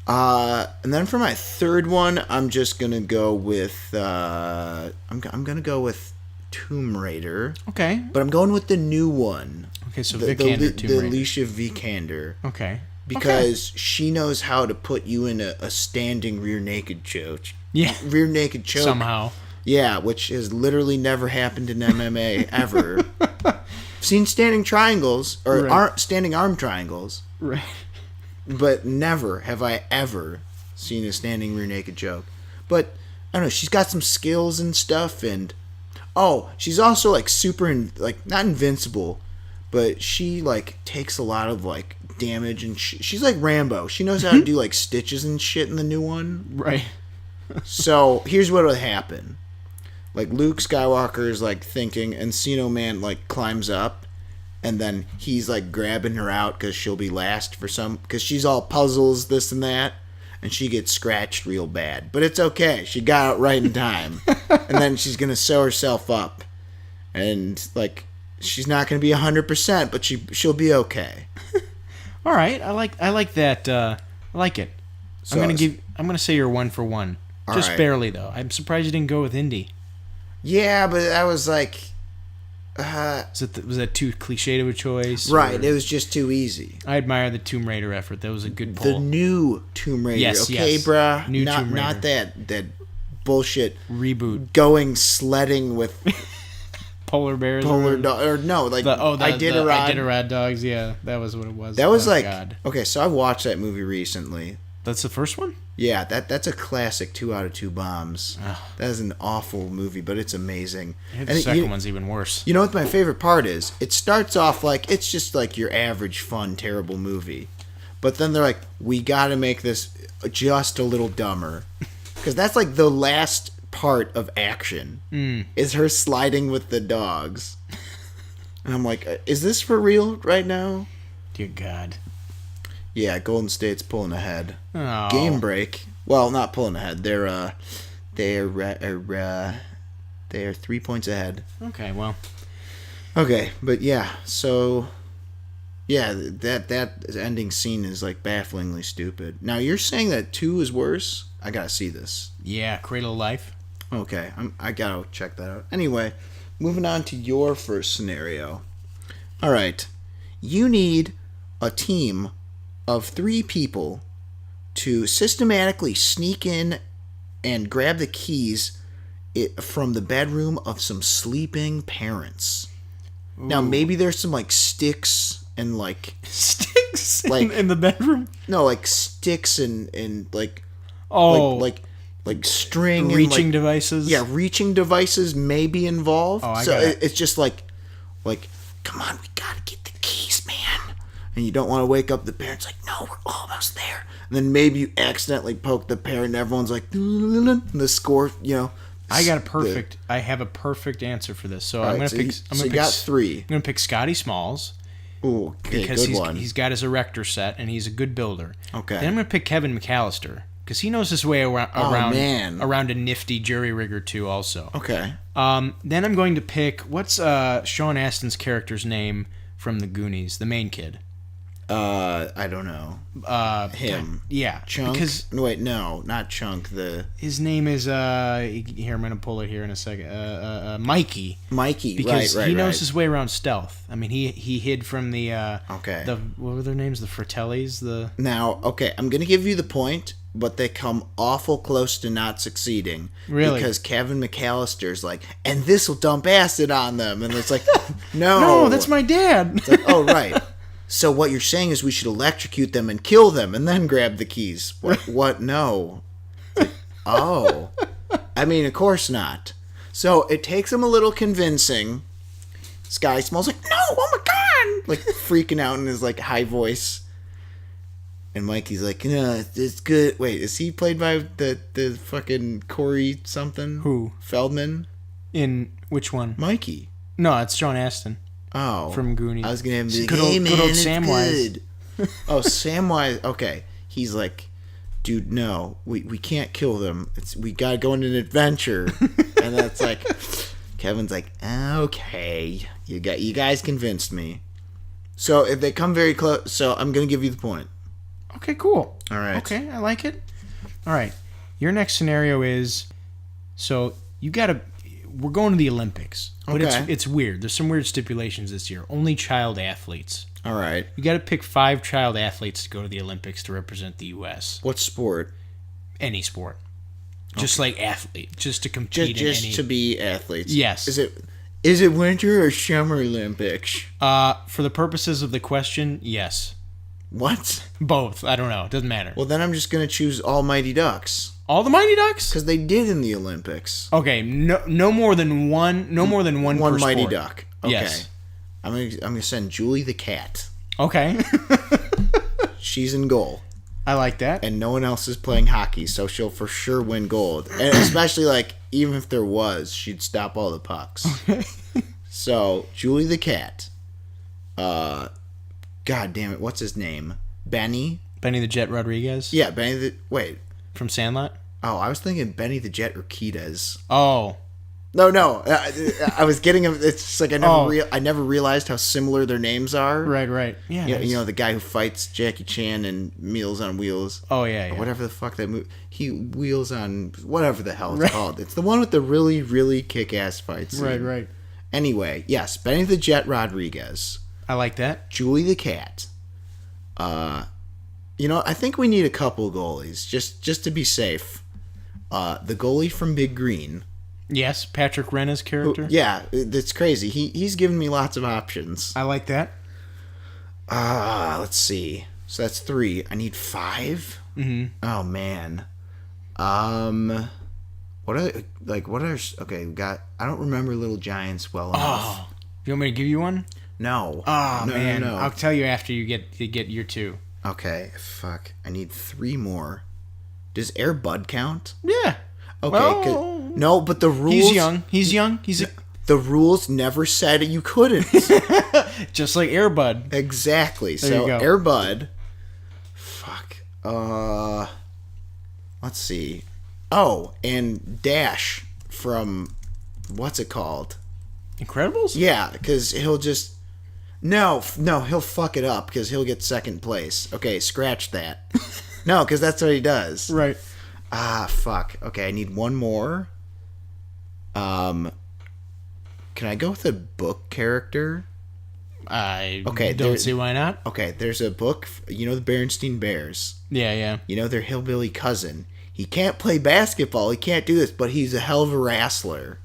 And then for my third one, I'm just gonna go with I'm gonna go with Tomb Raider. Okay. But I'm going with the new one. Okay, so Vikander, Tomb Raider. Alicia Vikander. Okay. Because she knows how to put you in a standing rear naked choke. Yeah. Rear naked choke. Somehow. Yeah, which has literally never happened in MMA ever. I've seen standing triangles or standing arm triangles. Right. But never have I ever seen a standing rear naked choke. But I don't know, she's got some skills and stuff, and she's also like super not invincible, but she like takes a lot of like damage, and she's like Rambo. She knows how to do like stitches and shit in the new one. Right. So here's what will happen. Like Luke Skywalker is like thinking, Encino Man like climbs up, and then he's like grabbing her out because she'll be last because she's all puzzles, this and that, and she gets scratched real bad. But it's okay. She got out right in time. And then she's going to sew herself up. And like, she's not going to be 100%, but she'll be okay. All right. I like that. I like it. So I'm going to say you're 1 for 1. Just right. Barely though. I'm surprised you didn't go with Indy. Yeah, but I was like, was that too cliched of a choice? Right, it was just too easy. I admire the Tomb Raider effort. That was a good pull. The new Tomb Raider, yes, bruh? New Tomb Raider. Not that bullshit reboot. Going sledding with polar bears. Iditarod dogs. Yeah, that was what it was. That was God. Okay, so I watched that movie recently. That's the first one? Yeah, that's a classic 2 out of 2 bombs. Ugh. That is an awful movie, but it's amazing. And the second one's even worse. You know what my favorite part is? It starts off like it's just like your average, fun, terrible movie. But then they're like, we got to make this just a little dumber. Because that's like the last part of action is her sliding with the dogs. And I'm like, is this for real right now? Dear God. Yeah, Golden State's pulling ahead. Oh. Game break. Well, not pulling ahead. They're 3 points ahead. Okay, well. Okay, but yeah, so yeah, that ending scene is like bafflingly stupid. Now you're saying that 2 is worse? I gotta see this. Yeah, Cradle of Life. Okay, I gotta check that out. Anyway, moving on to your first scenario. All right, you need a team of 3 people to systematically sneak in and grab the keys from the bedroom of some sleeping parents. Ooh. Now, maybe there's some, like, sticks and, like... Sticks in the bedroom? No, like, sticks and like... Oh. Like string reaching and, like, devices? Yeah, reaching devices may be involved. Oh, I so got it. It's just like, come on, we gotta get the keys, man. And you don't want to wake up the parents like, no, we're almost there. And then maybe you accidentally poke the parent and everyone's like, and the score, I have a perfect answer for this. So I'm going to pick. You got 3. I'm going to pick Scotty Smalls. Ooh, okay, because good one. He's got his erector set and he's a good builder. Okay. Then I'm going to pick Kevin McAllister because he knows his way around a nifty jury rig or 2 also. Okay. Then I'm going to pick what's Sean Astin's character's name from the Goonies, the main kid. I don't know. Him. Yeah. Chunk? Wait, no, not Chunk. His name is, here, I'm going to pull it here in a second. Mikey. Mikey, because right. he knows his way around stealth. I mean, he hid from the, okay. What were their names? The Fratellis? Now, okay, I'm going to give you the point, but they come awful close to not succeeding. Really? Because Kevin McAllister's like, and this will dump acid on them. And it's like, no. No, that's my dad. It's like, oh, right. So what you're saying is we should electrocute them and kill them and then grab the keys. What? No. Oh. I mean, of course not. So it takes him a little convincing. Sky Smalls like, no, oh my God! Like freaking out in his like high voice. And Mikey's like, no, it's good. Wait, is he played by the fucking Corey something? Who? Feldman? In which one? Mikey. No, it's John Astin. Oh. From Goonies. I was going to have him be good like, hey, man, good old it's Samwise. good. Oh, Samwise. Okay. He's like, dude, no, we can't kill them. We got to go on an adventure. And that's like, Kevin's like, okay, you guys convinced me. So if they come very close, so I'm going to give you the point. Okay, cool. All right. Okay, I like it. All right. Your next scenario is, so we're going to the Olympics. But okay. it's weird. There's some weird stipulations this year. Only child athletes. All right. You got to pick 5 child athletes to go to the Olympics to represent the U.S. What sport? Any sport. Just like athlete. Just to compete in any... Just to be athletes. Yes. Is it Winter or Summer Olympics? For the purposes of the question, yes. What? Both. I don't know. It doesn't matter. Well, then I'm just going to choose All Mighty Ducks. All the Mighty Ducks? Because they did in the Olympics. Okay, no more than one. No more than one. One per Mighty sport. Duck. Okay. Yes. I'm gonna send Julie the cat. Okay. She's in goal. I like that. And no one else is playing hockey, so she'll for sure win gold. And especially like even if there was, she'd stop all the pucks. Okay. So Julie the cat. God damn it, what's his name? Benny the Jet Rodriguez? Yeah, wait. From Sandlot? Oh, I was thinking Benny the Jet Urquidez. Oh. No. I was getting him. It's just like I never realized how similar their names are. Right. Yeah. You know the guy who fights Jackie Chan in Meals on Wheels. Oh yeah. Or whatever the fuck that movie. He wheels on whatever the hell it's called. It's the one with the really, really kick-ass fight scene. Right. Anyway, yes, Benny the Jet Rodriguez. I like that. Julie the cat. I think we need a couple goalies just to be safe. The goalie from Big Green. Yes, Patrick Renna's character. Yeah, that's crazy. He's given me lots of options. I like that. Let's see. So that's 3. I need 5? Mm-hmm. Oh, man. What are... Okay, we got... I don't remember Little Giants well enough. Oh. You want me to give you one? No. Oh, no, man. No. I'll tell you after you get your 2. Okay, fuck. I need 3 more. Does Air Bud count? Yeah. Okay, well, no, but the rules... He's young. The rules never said you couldn't. Just like Air Bud. Exactly. There so, you go. Air Bud... Fuck. Let's see. Oh, and Dash from... What's it called? Incredibles? Yeah, because he'll just... No, he'll fuck it up because he'll get second place. Okay, scratch that. No, because that's what he does. Right. Fuck. Okay, I need one more. Can I go with a book character? I don't see why not. Okay, there's a book. You know the Berenstain Bears? Yeah. You know their hillbilly cousin. He can't play basketball. He can't do this, but he's a hell of a wrestler.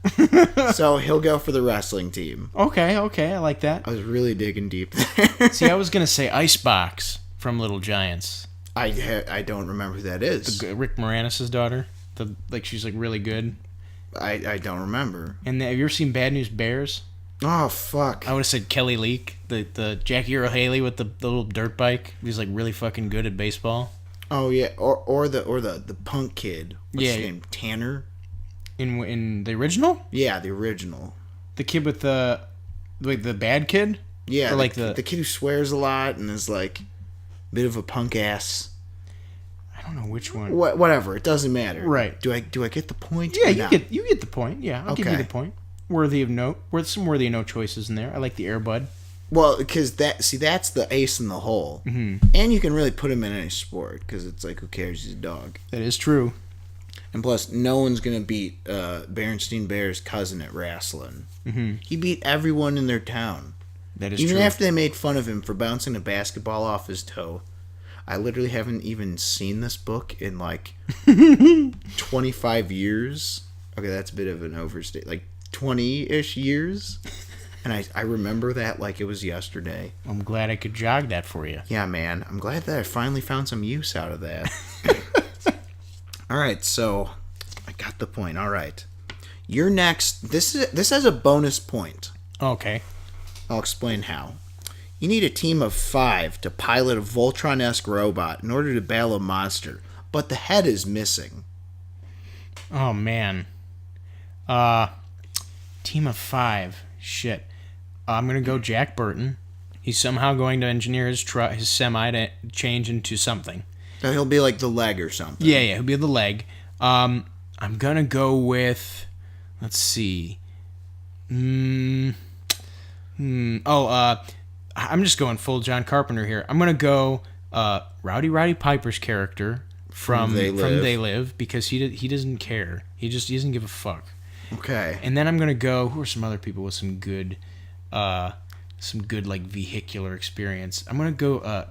So he'll go for the wrestling team. Okay. I like that. I was really digging deep there. See, I was going to say Icebox from Little Giants. I don't remember who that is. Rick Moranis' daughter. She's like really good. I don't remember. And have you ever seen Bad News Bears? Oh, fuck. I would have said Kelly Leak, the Jackie Earle Haley with the little dirt bike. He's like really fucking good at baseball. Oh yeah, or the punk kid. What's his name? Tanner. In the original? Yeah, the original. The kid with the bad kid. Yeah, or like the kid who swears a lot and is like a bit of a punk ass. I don't know which one. Whatever, it doesn't matter. Right? Do I get the point? Yeah, you get the point. Yeah, I'll give you the point. Worthy of note. Some worthy of note choices in there. I like the Air Bud. Well, because that's the ace in the hole. Mm-hmm. And you can really put him in any sport, because it's like, who cares, he's a dog. That is true. And plus, no one's going to beat Berenstain Bear's cousin at wrestling. Mm-hmm. He beat everyone in their town. That is Even true. after they made fun of him for bouncing a basketball off his toe. I literally haven't even seen this book in like 25 years. Okay, that's a bit of an overstate. Like 20-ish years. And I remember that like it was yesterday. I'm glad I could jog that for you. Yeah, man. I'm glad that I finally found some use out of that. All right, so I got the point. All right. You're next. This has a bonus point. Okay. I'll explain how. You need a team of 5 to pilot a Voltron-esque robot in order to battle a monster, but the head is missing. Oh, man. Team of 5. Shit. I'm going to go Jack Burton. He's somehow going to engineer his semi to change into something. So he'll be like the leg or something. Yeah, he'll be the leg. I'm going to go with... Let's see. I'm just going full John Carpenter here. I'm going to go Roddy Piper's character from They Live because he doesn't care. He doesn't give a fuck. Okay. And then I'm going to go... Who are some other people with some good like vehicular experience? I'm going to go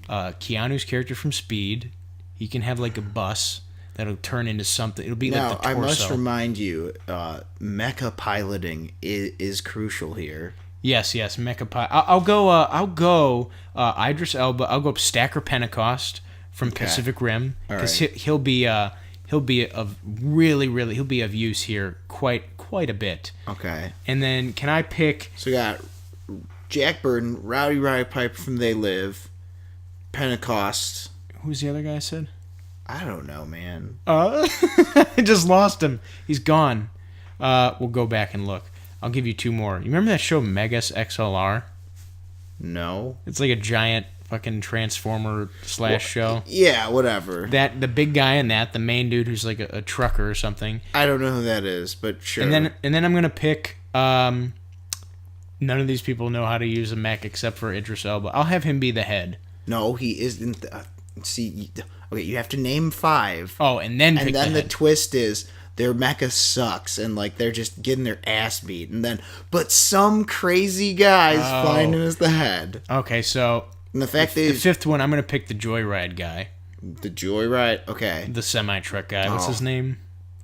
Keanu's character from Speed. He can have like a bus that'll turn into something. It'll be like the torso. I must remind you, mecha piloting is crucial here. Yes, mecha pilot. I'll go Idris Elba. I'll go Stacker Pentecost from Pacific Rim because he'll be of use here quite a bit. Okay. And then can I pick? So you got Jack Burton, Roddy Piper from They Live, Pentecost. Who's the other guy I said? I don't know, man. I just lost him. He's gone. We'll go back and look. I'll give you 2 more. You remember that show Megas XLR? No. It's like a giant fucking Transformer / show. Yeah, whatever. The big guy in that, the main dude who's like a trucker or something. I don't know who that is, but sure. And then I'm gonna pick. None of these people know how to use a mech except for Idris Elba. I'll have him be the head. No, he isn't. See, okay, you have to name 5. Oh, and then pick the twist is their mecha sucks and like they're just getting their ass beat, but some crazy guy's finding as the head. Okay, so and the fact the 5th one, I'm gonna pick the Joyride guy. The Joyride, okay. The semi truck guy. What's his name?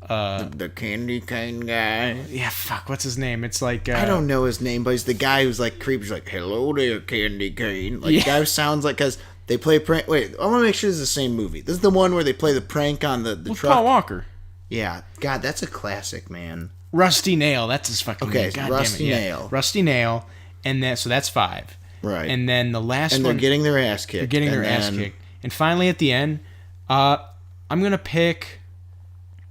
The candy cane guy. Yeah, fuck. What's his name? It's like I don't know his name, but he's the guy who's like creepy. He's like, "Hello there, candy cane." Like, guy sounds like because They play prank. Wait, I want to make sure this is the same movie. This is the one where they play the prank on the truck. Paul Walker. Yeah, God, that's a classic, man. Rusty Nail, that's his fucking name. God Rusty damn it. Nail. Yeah. Rusty Nail, and then so that's 5. Right. And then the last one. And they're getting their ass kicked. They're getting their ass kicked. And finally, at the end, I'm gonna pick.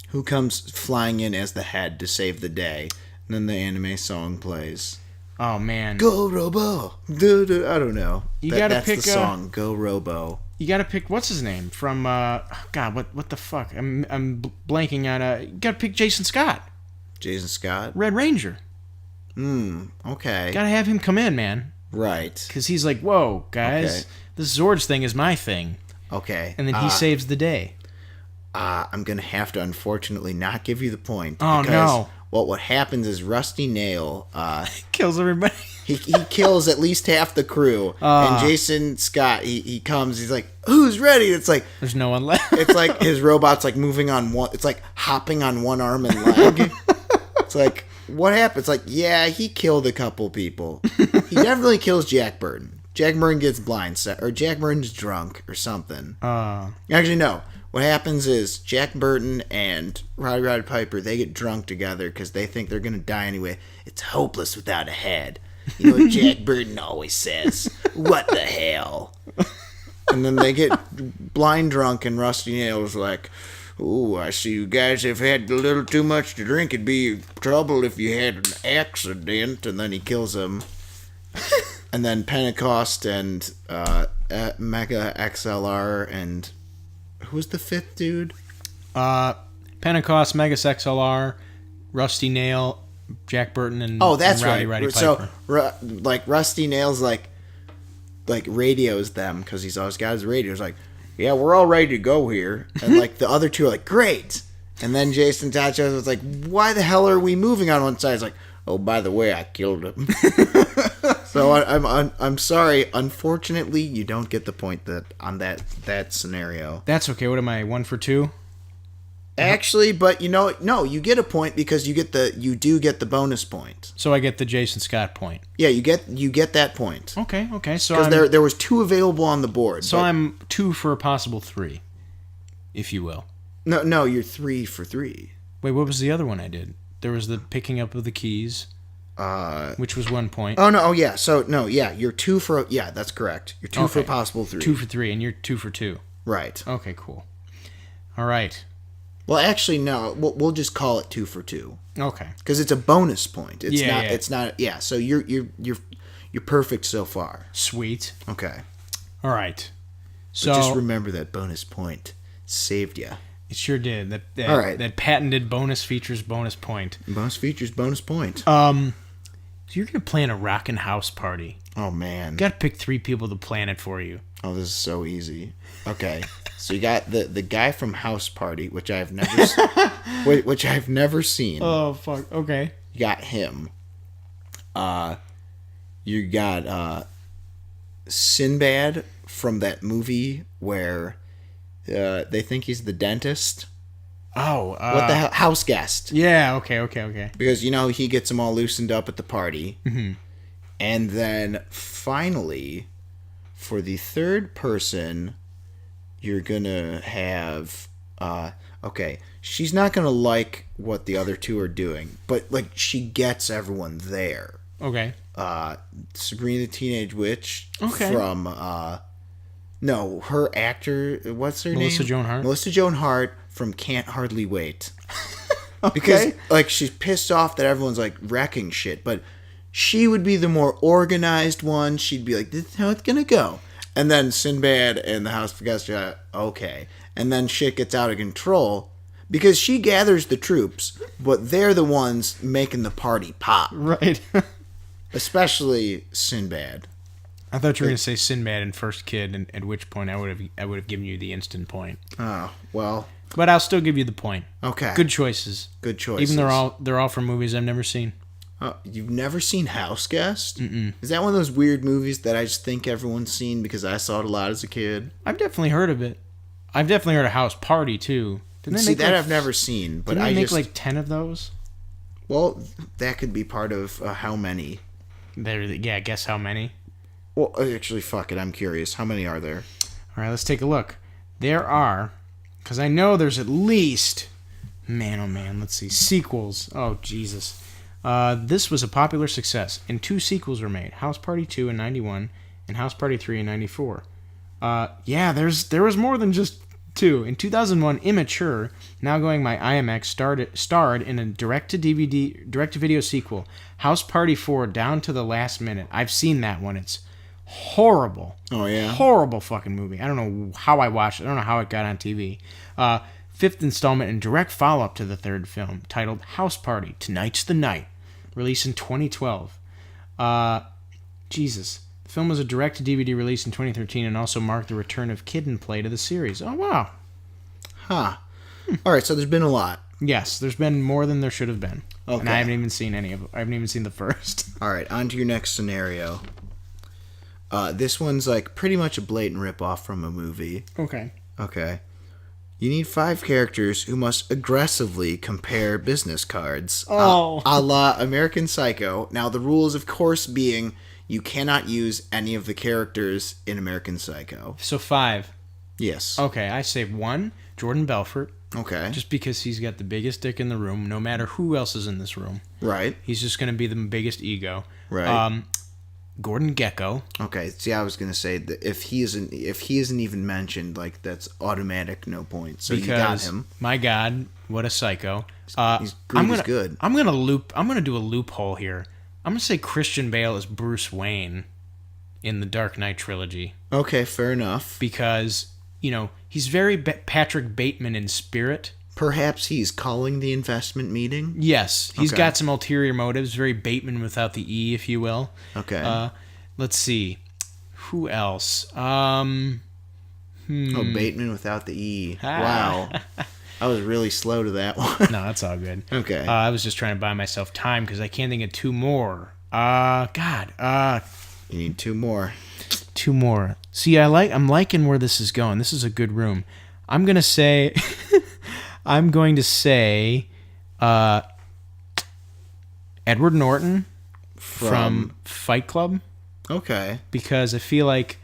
Who comes flying in as the head to save the day? And then the anime song plays. Oh man. Go Robo. I don't know. That's the song. Go Robo. You gotta pick what's his name from God, what the fuck? I'm blanking on you gotta pick Jason Scott. Jason Scott? Red Ranger. Okay. Gotta have him come in, man. Right. Because he's like, whoa, guys, this Zords thing is my thing. Okay. And then he saves the day. I'm gonna have to unfortunately not give you the point. Oh no. What happens is Rusty Nail kills everybody. he kills at least half the crew. And Jason Scott, he comes, he's like, who's ready? It's like there's no one left. It's like his robot's like moving on one, it's like hopping on one arm and leg. It's like, what happened? It's like, yeah, he killed a couple people. He definitely kills Jack Burton. Jack Burton gets blindsided, or Jack Burton's drunk or something. Actually, no. What happens is Jack Burton and Roddy Piper, they get drunk together because they think they're going to die anyway. It's hopeless without a head. You know what Jack Burton always says? What the hell? And then they get blind drunk and Rusty Nail's like, ooh, I see you guys have had a little too much to drink. It'd be trouble if you had an accident. And then he kills him. And then Pentecost and Mega XLR and... Who's the 5th dude? Pentecost, Megas XLR, Rusty Nail, Jack Burton, and that's and Roddy Piper. So, like Rusty Nail's like radios them because he's always got his radios. Like, yeah, we're all ready to go here, and like the other two are like, great. And then Jason Tacho was like, why the hell are we moving on one side? It's like, oh, by the way, I killed him. So I'm sorry. Unfortunately, you don't get the point on that scenario. That's okay. What am I? 1 for 2? Actually, but no, you get a point because you do get the bonus point. So I get the Jason Scott point. Yeah, you get that point. Okay. So because there was 2 available on the board. So I'm 2 for a possible 3, if you will. No, you're 3 for 3. Wait, what was the other one I did? There was the picking up of the keys. Which was 1 point. Oh no! Oh yeah. So no, yeah, you're 2 for. Yeah, that's correct. You're 2 for a possible 3. 2 for 3, and you're 2 for 2. Right. Okay. Cool. All right. Well, actually, no. We'll just call it 2 for 2. Okay. Because it's a bonus point. It's not. Yeah. It's not. Yeah. So you're perfect so far. Sweet. Okay. All right. So but just remember that bonus point saved you. It sure did. All right. That patented bonus features bonus point. Bonus features bonus point. So you're gonna plan a rockin' house party. Oh man. You gotta pick 3 people to plan it for you. Oh, this is so easy. Okay. So you got the guy from House Party, which I've never seen. Oh fuck. Okay. You got him. You got Sinbad from that movie where they think he's the dentist. Oh, what the hell? House Guest. Yeah. Okay. Because he gets them all loosened up at the party, and then finally, for the third person, you're gonna have. Okay, she's not gonna like what the other 2 are doing, but like she gets everyone there. Okay. Sabrina the Teenage Witch. Okay. From no, her actor. What's her name? Melissa Joan Hart. Melissa Joan Hart from Can't Hardly Wait. Okay. Because like she's pissed off that everyone's like wrecking shit, but she would be the more organized one. She'd be like, "This is how it's gonna go." And then Sinbad and the House of Guests are like, okay. And then shit gets out of control because she gathers the troops, but they're the ones making the party pop. Right. Especially Sinbad. I thought you were going to say Sinbad and First Kid, and at which point I would have given you the instant point. Oh, well. But I'll still give you the point. Okay. Good choices. Good choices. Even they're all from movies I've never seen. You've never seen House Guest? Mm-mm. Is that one of those weird movies that I just think everyone's seen because I saw it a lot as a kid? I've definitely heard of it. I've definitely heard of House Party, too. Didn't they make that I've never seen. But didn't they make like 10 of those? Well, that could be part of how many. Yeah, guess how many? Well, actually, fuck it. I'm curious. How many are there? All right, let's take a look. There are, because I know there's at least, man, oh man, let's see, sequels. Oh, Jesus. This was a popular success, and 2 sequels were made. House Party 2 in 91 and House Party 3 in 94. Yeah, there was more than just 2. In 2001, Immature, now going by IMX, starred in a direct-to-video sequel, House Party 4 Down to the Last Minute. I've seen that one. It's horrible. Oh, yeah? Horrible fucking movie. I don't know how I watched it. I don't know how it got on TV. 5th installment and direct follow-up to the 3rd film, titled House Party, Tonight's the Night, released in 2012. Jesus. The film was a direct-to-DVD release in 2013 and also marked the return of Kid and Play to the series. Oh, wow. Huh. All right, so there's been a lot. Yes, there's been more than there should have been. Okay. And I haven't even seen any of it. I haven't even seen the first. All right, on to your next scenario. This one's like pretty much a blatant ripoff from a movie. Okay. You need 5 characters who must aggressively compare business cards. Oh. A la American Psycho. Now, the rules, of course, being you cannot use any of the characters in American Psycho. So 5. Yes. Okay, I say 1, Jordan Belfort. Okay. Just because he's got the biggest dick in the room, no matter who else is in this room. Right. He's just going to be the biggest ego. Right. Gordon Gekko. Okay. See, I was gonna say that if he isn't even mentioned, like that's automatic, no points. So because you got him. My God, what a psycho! He's good. I'm gonna do a loophole here. I'm gonna say Christian Bale is Bruce Wayne in the Dark Knight trilogy. Okay, fair enough. Because he's very Patrick Bateman in spirit. Perhaps he's calling the investment meeting? Yes. He's got some ulterior motives. Very Bateman without the E, if you will. Okay. Let's see. Who else? Oh, Bateman without the E. Wow. I was really slow to that one. No, that's all good. Okay. I was just trying to buy myself time because I can't think of 2 more. God. You need 2 more. 2 more. See, I'm liking where this is going. This is a good room. I'm going to say... Edward Norton from Fight Club. Okay. Because I feel like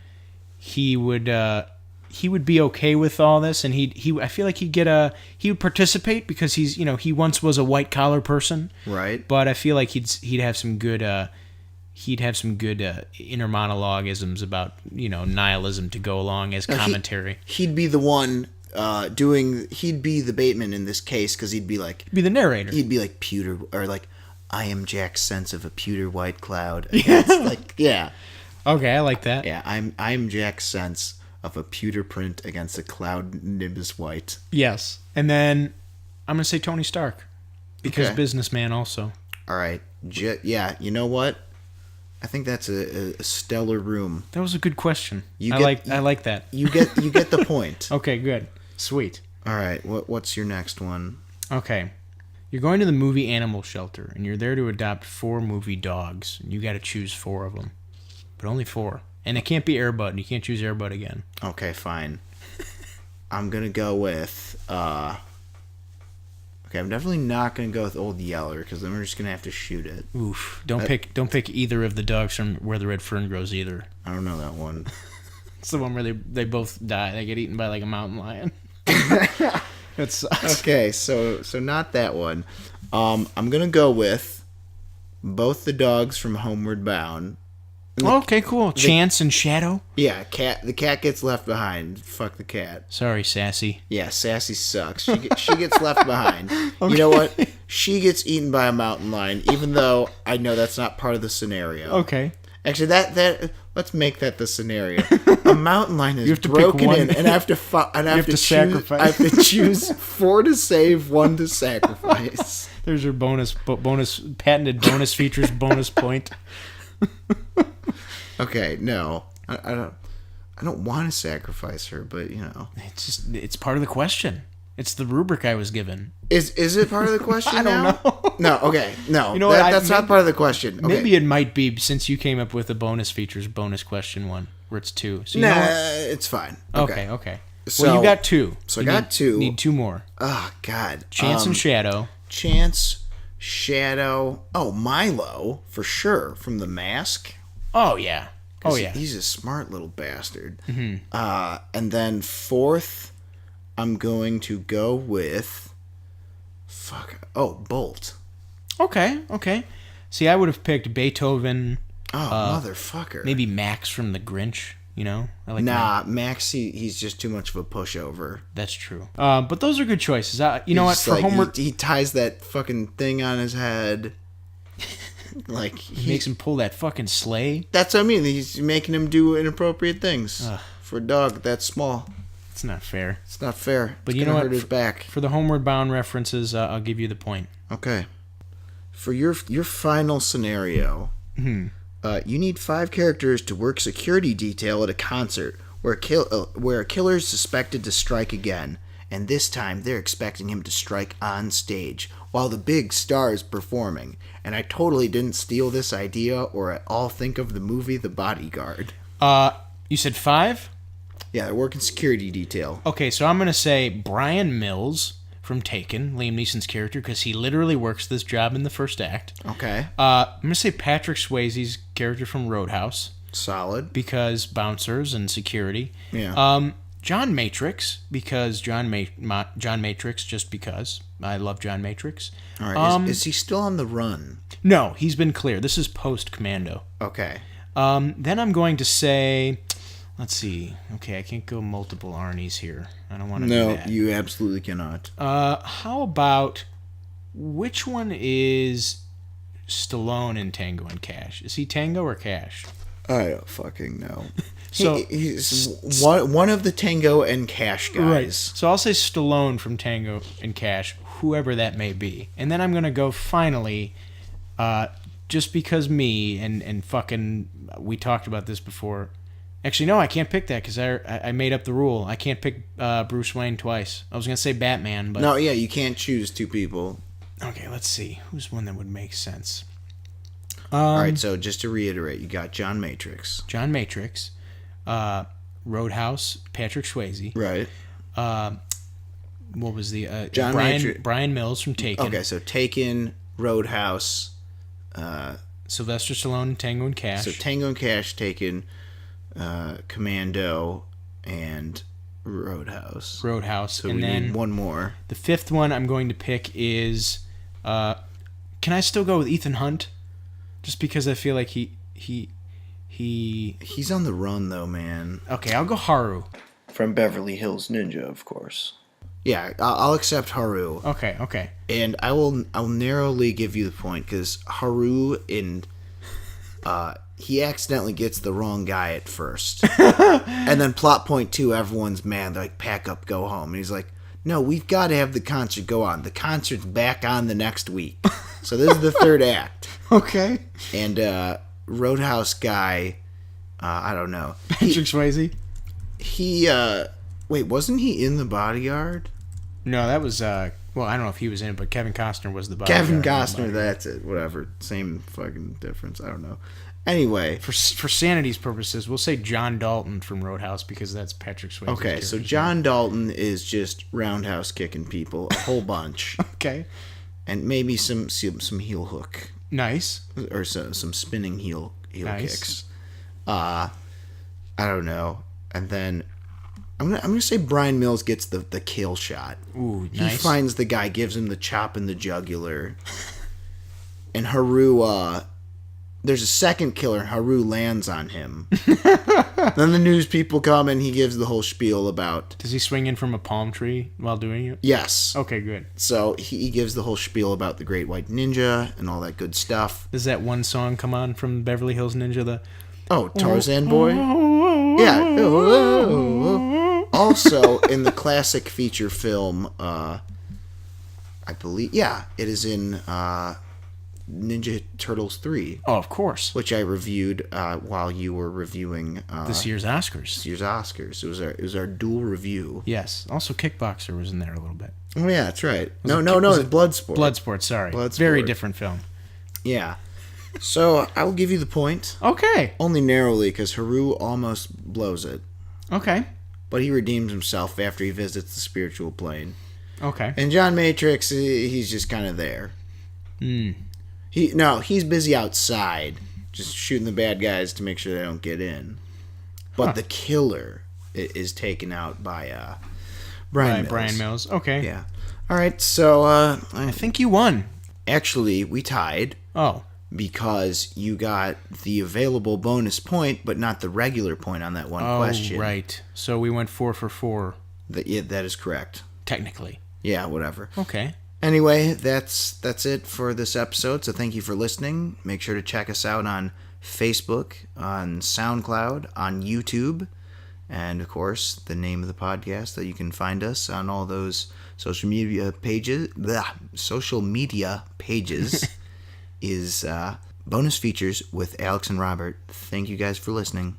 he would be okay with all this, and I feel like he would participate because he once was a white collar person. Right. But I feel like he'd have some good inner monologuisms about nihilism to go along as commentary. He'd be the one. He'd be the Bateman in this case because he'd be the narrator. He'd be like pewter, or like I am Jack's sense of a pewter white cloud. Yeah. Okay, I like that. Yeah, I'm Jack's sense of a pewter print against a cloud nimbus white. Yes, and then I'm gonna say Tony Stark because businessman also. All right. Yeah. You know what? I think that's a stellar room. That was a good question. I like that. You get the point. Okay, good. Sweet. All right, what's your next one? Okay. You're going to the movie animal shelter, and you're there to adopt 4 movie dogs. And you got to choose 4 of them. But only 4. And it can't be Air Bud. You can't choose Air Bud again. Okay, fine. I'm going to go with... Okay, I'm definitely not going to go with Old Yeller, because then we're just going to have to shoot it. Oof. Don't pick either of the dogs from Where the Red Fern Grows either. I don't know that one. It's the one where they both die. They get eaten by like a mountain lion. It sucks. Okay, so not that one. I'm gonna go with both the dogs from Homeward Bound. Okay, cool. Chance and Shadow. Yeah, the cat gets left behind. Fuck the cat. Sorry, Sassy. Yeah, Sassy sucks. She gets left behind. Okay. You know what? She gets eaten by a mountain lion, even though I know that's not part of the scenario. Okay. Actually, that let's make that the scenario. A mountain lion is broken in, and I have to sacrifice. I have to choose 4 to save, 1 to sacrifice. There's your patented bonus features bonus point. Okay, no, I don't want to sacrifice her, but it's part of the question. It's the rubric I was given. Is it part of the question? I don't know. No, okay, no. That's not part of the question. Okay. Maybe it might be since you came up with the bonus features bonus question one where it's 2. So it's fine. Okay. So you got 2. So I got 2. Need 2 more. Oh God. Chance and Shadow. Chance, Shadow. Oh, Milo for sure from The Mask. Oh yeah. Oh, yeah. He's a smart little bastard. Mm-hmm. And then fourth, I'm going to go with... Bolt. Okay. See, I would have picked Beethoven. Motherfucker. Maybe Max from The Grinch, you know? I like Max, he's just too much of a pushover. That's true. But those are good choices. You know what? For homework... He ties that fucking thing on his head. Like he makes him pull that fucking sleigh. That's what I mean. He's making him do inappropriate things. For a dog that's small. It's not fair. It's not fair. But you know what? Hurt his back. For the Homeward Bound references, I'll give you the point. Okay. For your final scenario, you need 5 characters to work security detail at a concert where a killer is suspected to strike again, and this time they're expecting him to strike on stage while the big star is performing. And I totally didn't steal this idea or at all think of the movie The Bodyguard. You said 5? Yeah, they're working security detail. Okay, so I'm going to say Brian Mills from Taken, Liam Neeson's character, because he literally works this job in the first act. Okay. I'm going to say Patrick Swayze's character from Roadhouse. Solid. Because bouncers and security. Yeah. John Matrix, because John Matrix, just because. I love John Matrix. All right. Is he still on the run? No, he's been clear. This is post-Commando. Okay. Then I'm going to say... Let's see. Okay, I can't go multiple Arnies here. I don't want to do that. No, you absolutely cannot. How about... Which one is Stallone in Tango and Cash? Is he Tango or Cash? I don't fucking know. So he's one of the Tango and Cash guys. Right. So I'll say Stallone from Tango and Cash, whoever that may be. And then I'm going to go finally, just because me and fucking, we talked about this before. Actually, no, I can't pick that because I made up the rule. I can't pick Bruce Wayne twice. I was going to say Batman, but... No, yeah, you can't choose 2 people. Okay, let's see. Who's one that would make sense? All right, so just to reiterate, you got John Matrix. Roadhouse, Patrick Swayze. Right. What was the... Brian Mills from Taken. Okay, so Taken, Roadhouse... Sylvester Stallone, Tango and Cash. So Tango and Cash, Taken, Commando, and Roadhouse. So and we then need one more. The 5th one I'm going to pick is... can I still go with Ethan Hunt? Just because I feel like he's on the run though, man. Okay, I'll go Haru. From Beverly Hills Ninja, of course. Yeah, I'll accept Haru. Okay. And I'll narrowly give you the point because Haru he accidentally gets the wrong guy at first. And then plot point 2, everyone's mad. They're like, pack up, go home. And he's like, no, we've got to have the concert go on. The concert's back on the next week. So this is the 3rd act. Okay. And Roadhouse guy, I don't know. Patrick Swayze? Wait, wasn't he in The Bodyguard? No, that was, well, I don't know if he was in it, but Kevin Costner was the bodyguard. Kevin Costner, that's it. Whatever. Same fucking difference. I don't know. Anyway. For sanity's purposes, we'll say John Dalton from Roadhouse because that's Patrick Swayze. Okay, so John Dalton is just roundhouse kicking people, a whole bunch. Okay. And maybe some heel hook. Nice. Or some spinning heel kicks. I don't know. And then I'm gonna say Brian Mills gets the kill shot. Ooh, nice. He finds the guy, gives him the chop in the jugular. And Haru, there's a second killer, and Haru lands on him. Then the news people come, and he gives the whole spiel about... Does he swing in from a palm tree while doing it? Yes. Okay, good. So he gives the whole spiel about the Great White Ninja and all that good stuff. Does that one song come on from Beverly Hills Ninja? Tarzan Boy? Yeah. Also, in the classic feature film, I believe... Yeah, it is in... Ninja Turtles 3. Oh, of course. Which I reviewed while you were reviewing this year's Oscars. It was our dual review. Yes. Also, Kickboxer was in there a little bit. Oh yeah, that's right. No, it's Bloodsport. Bloodsport, sorry. Very different film. Yeah. So I will give you the point. Okay. Only narrowly because Haru almost blows it. Okay. But he redeems himself after he visits the spiritual plane. Okay. And John Matrix, he's just kind of there. Hmm. He's busy outside just shooting the bad guys to make sure they don't get in. But the killer is taken out by Brian Mills. Brian Mills. Okay. Yeah. All right, so I think you won. Actually, we tied. Oh. Because you got the available bonus point, but not the regular point on that one question. Oh, right. So we went 4 for 4. Yeah, that is correct. Technically. Yeah, whatever. Okay. Anyway, that's it for this episode. So thank you for listening. Make sure to check us out on Facebook, on SoundCloud, on YouTube, and of course the name of the podcast that you can find us on all those social media pages. Is Bonus Features with Alex and Robert. Thank you guys for listening.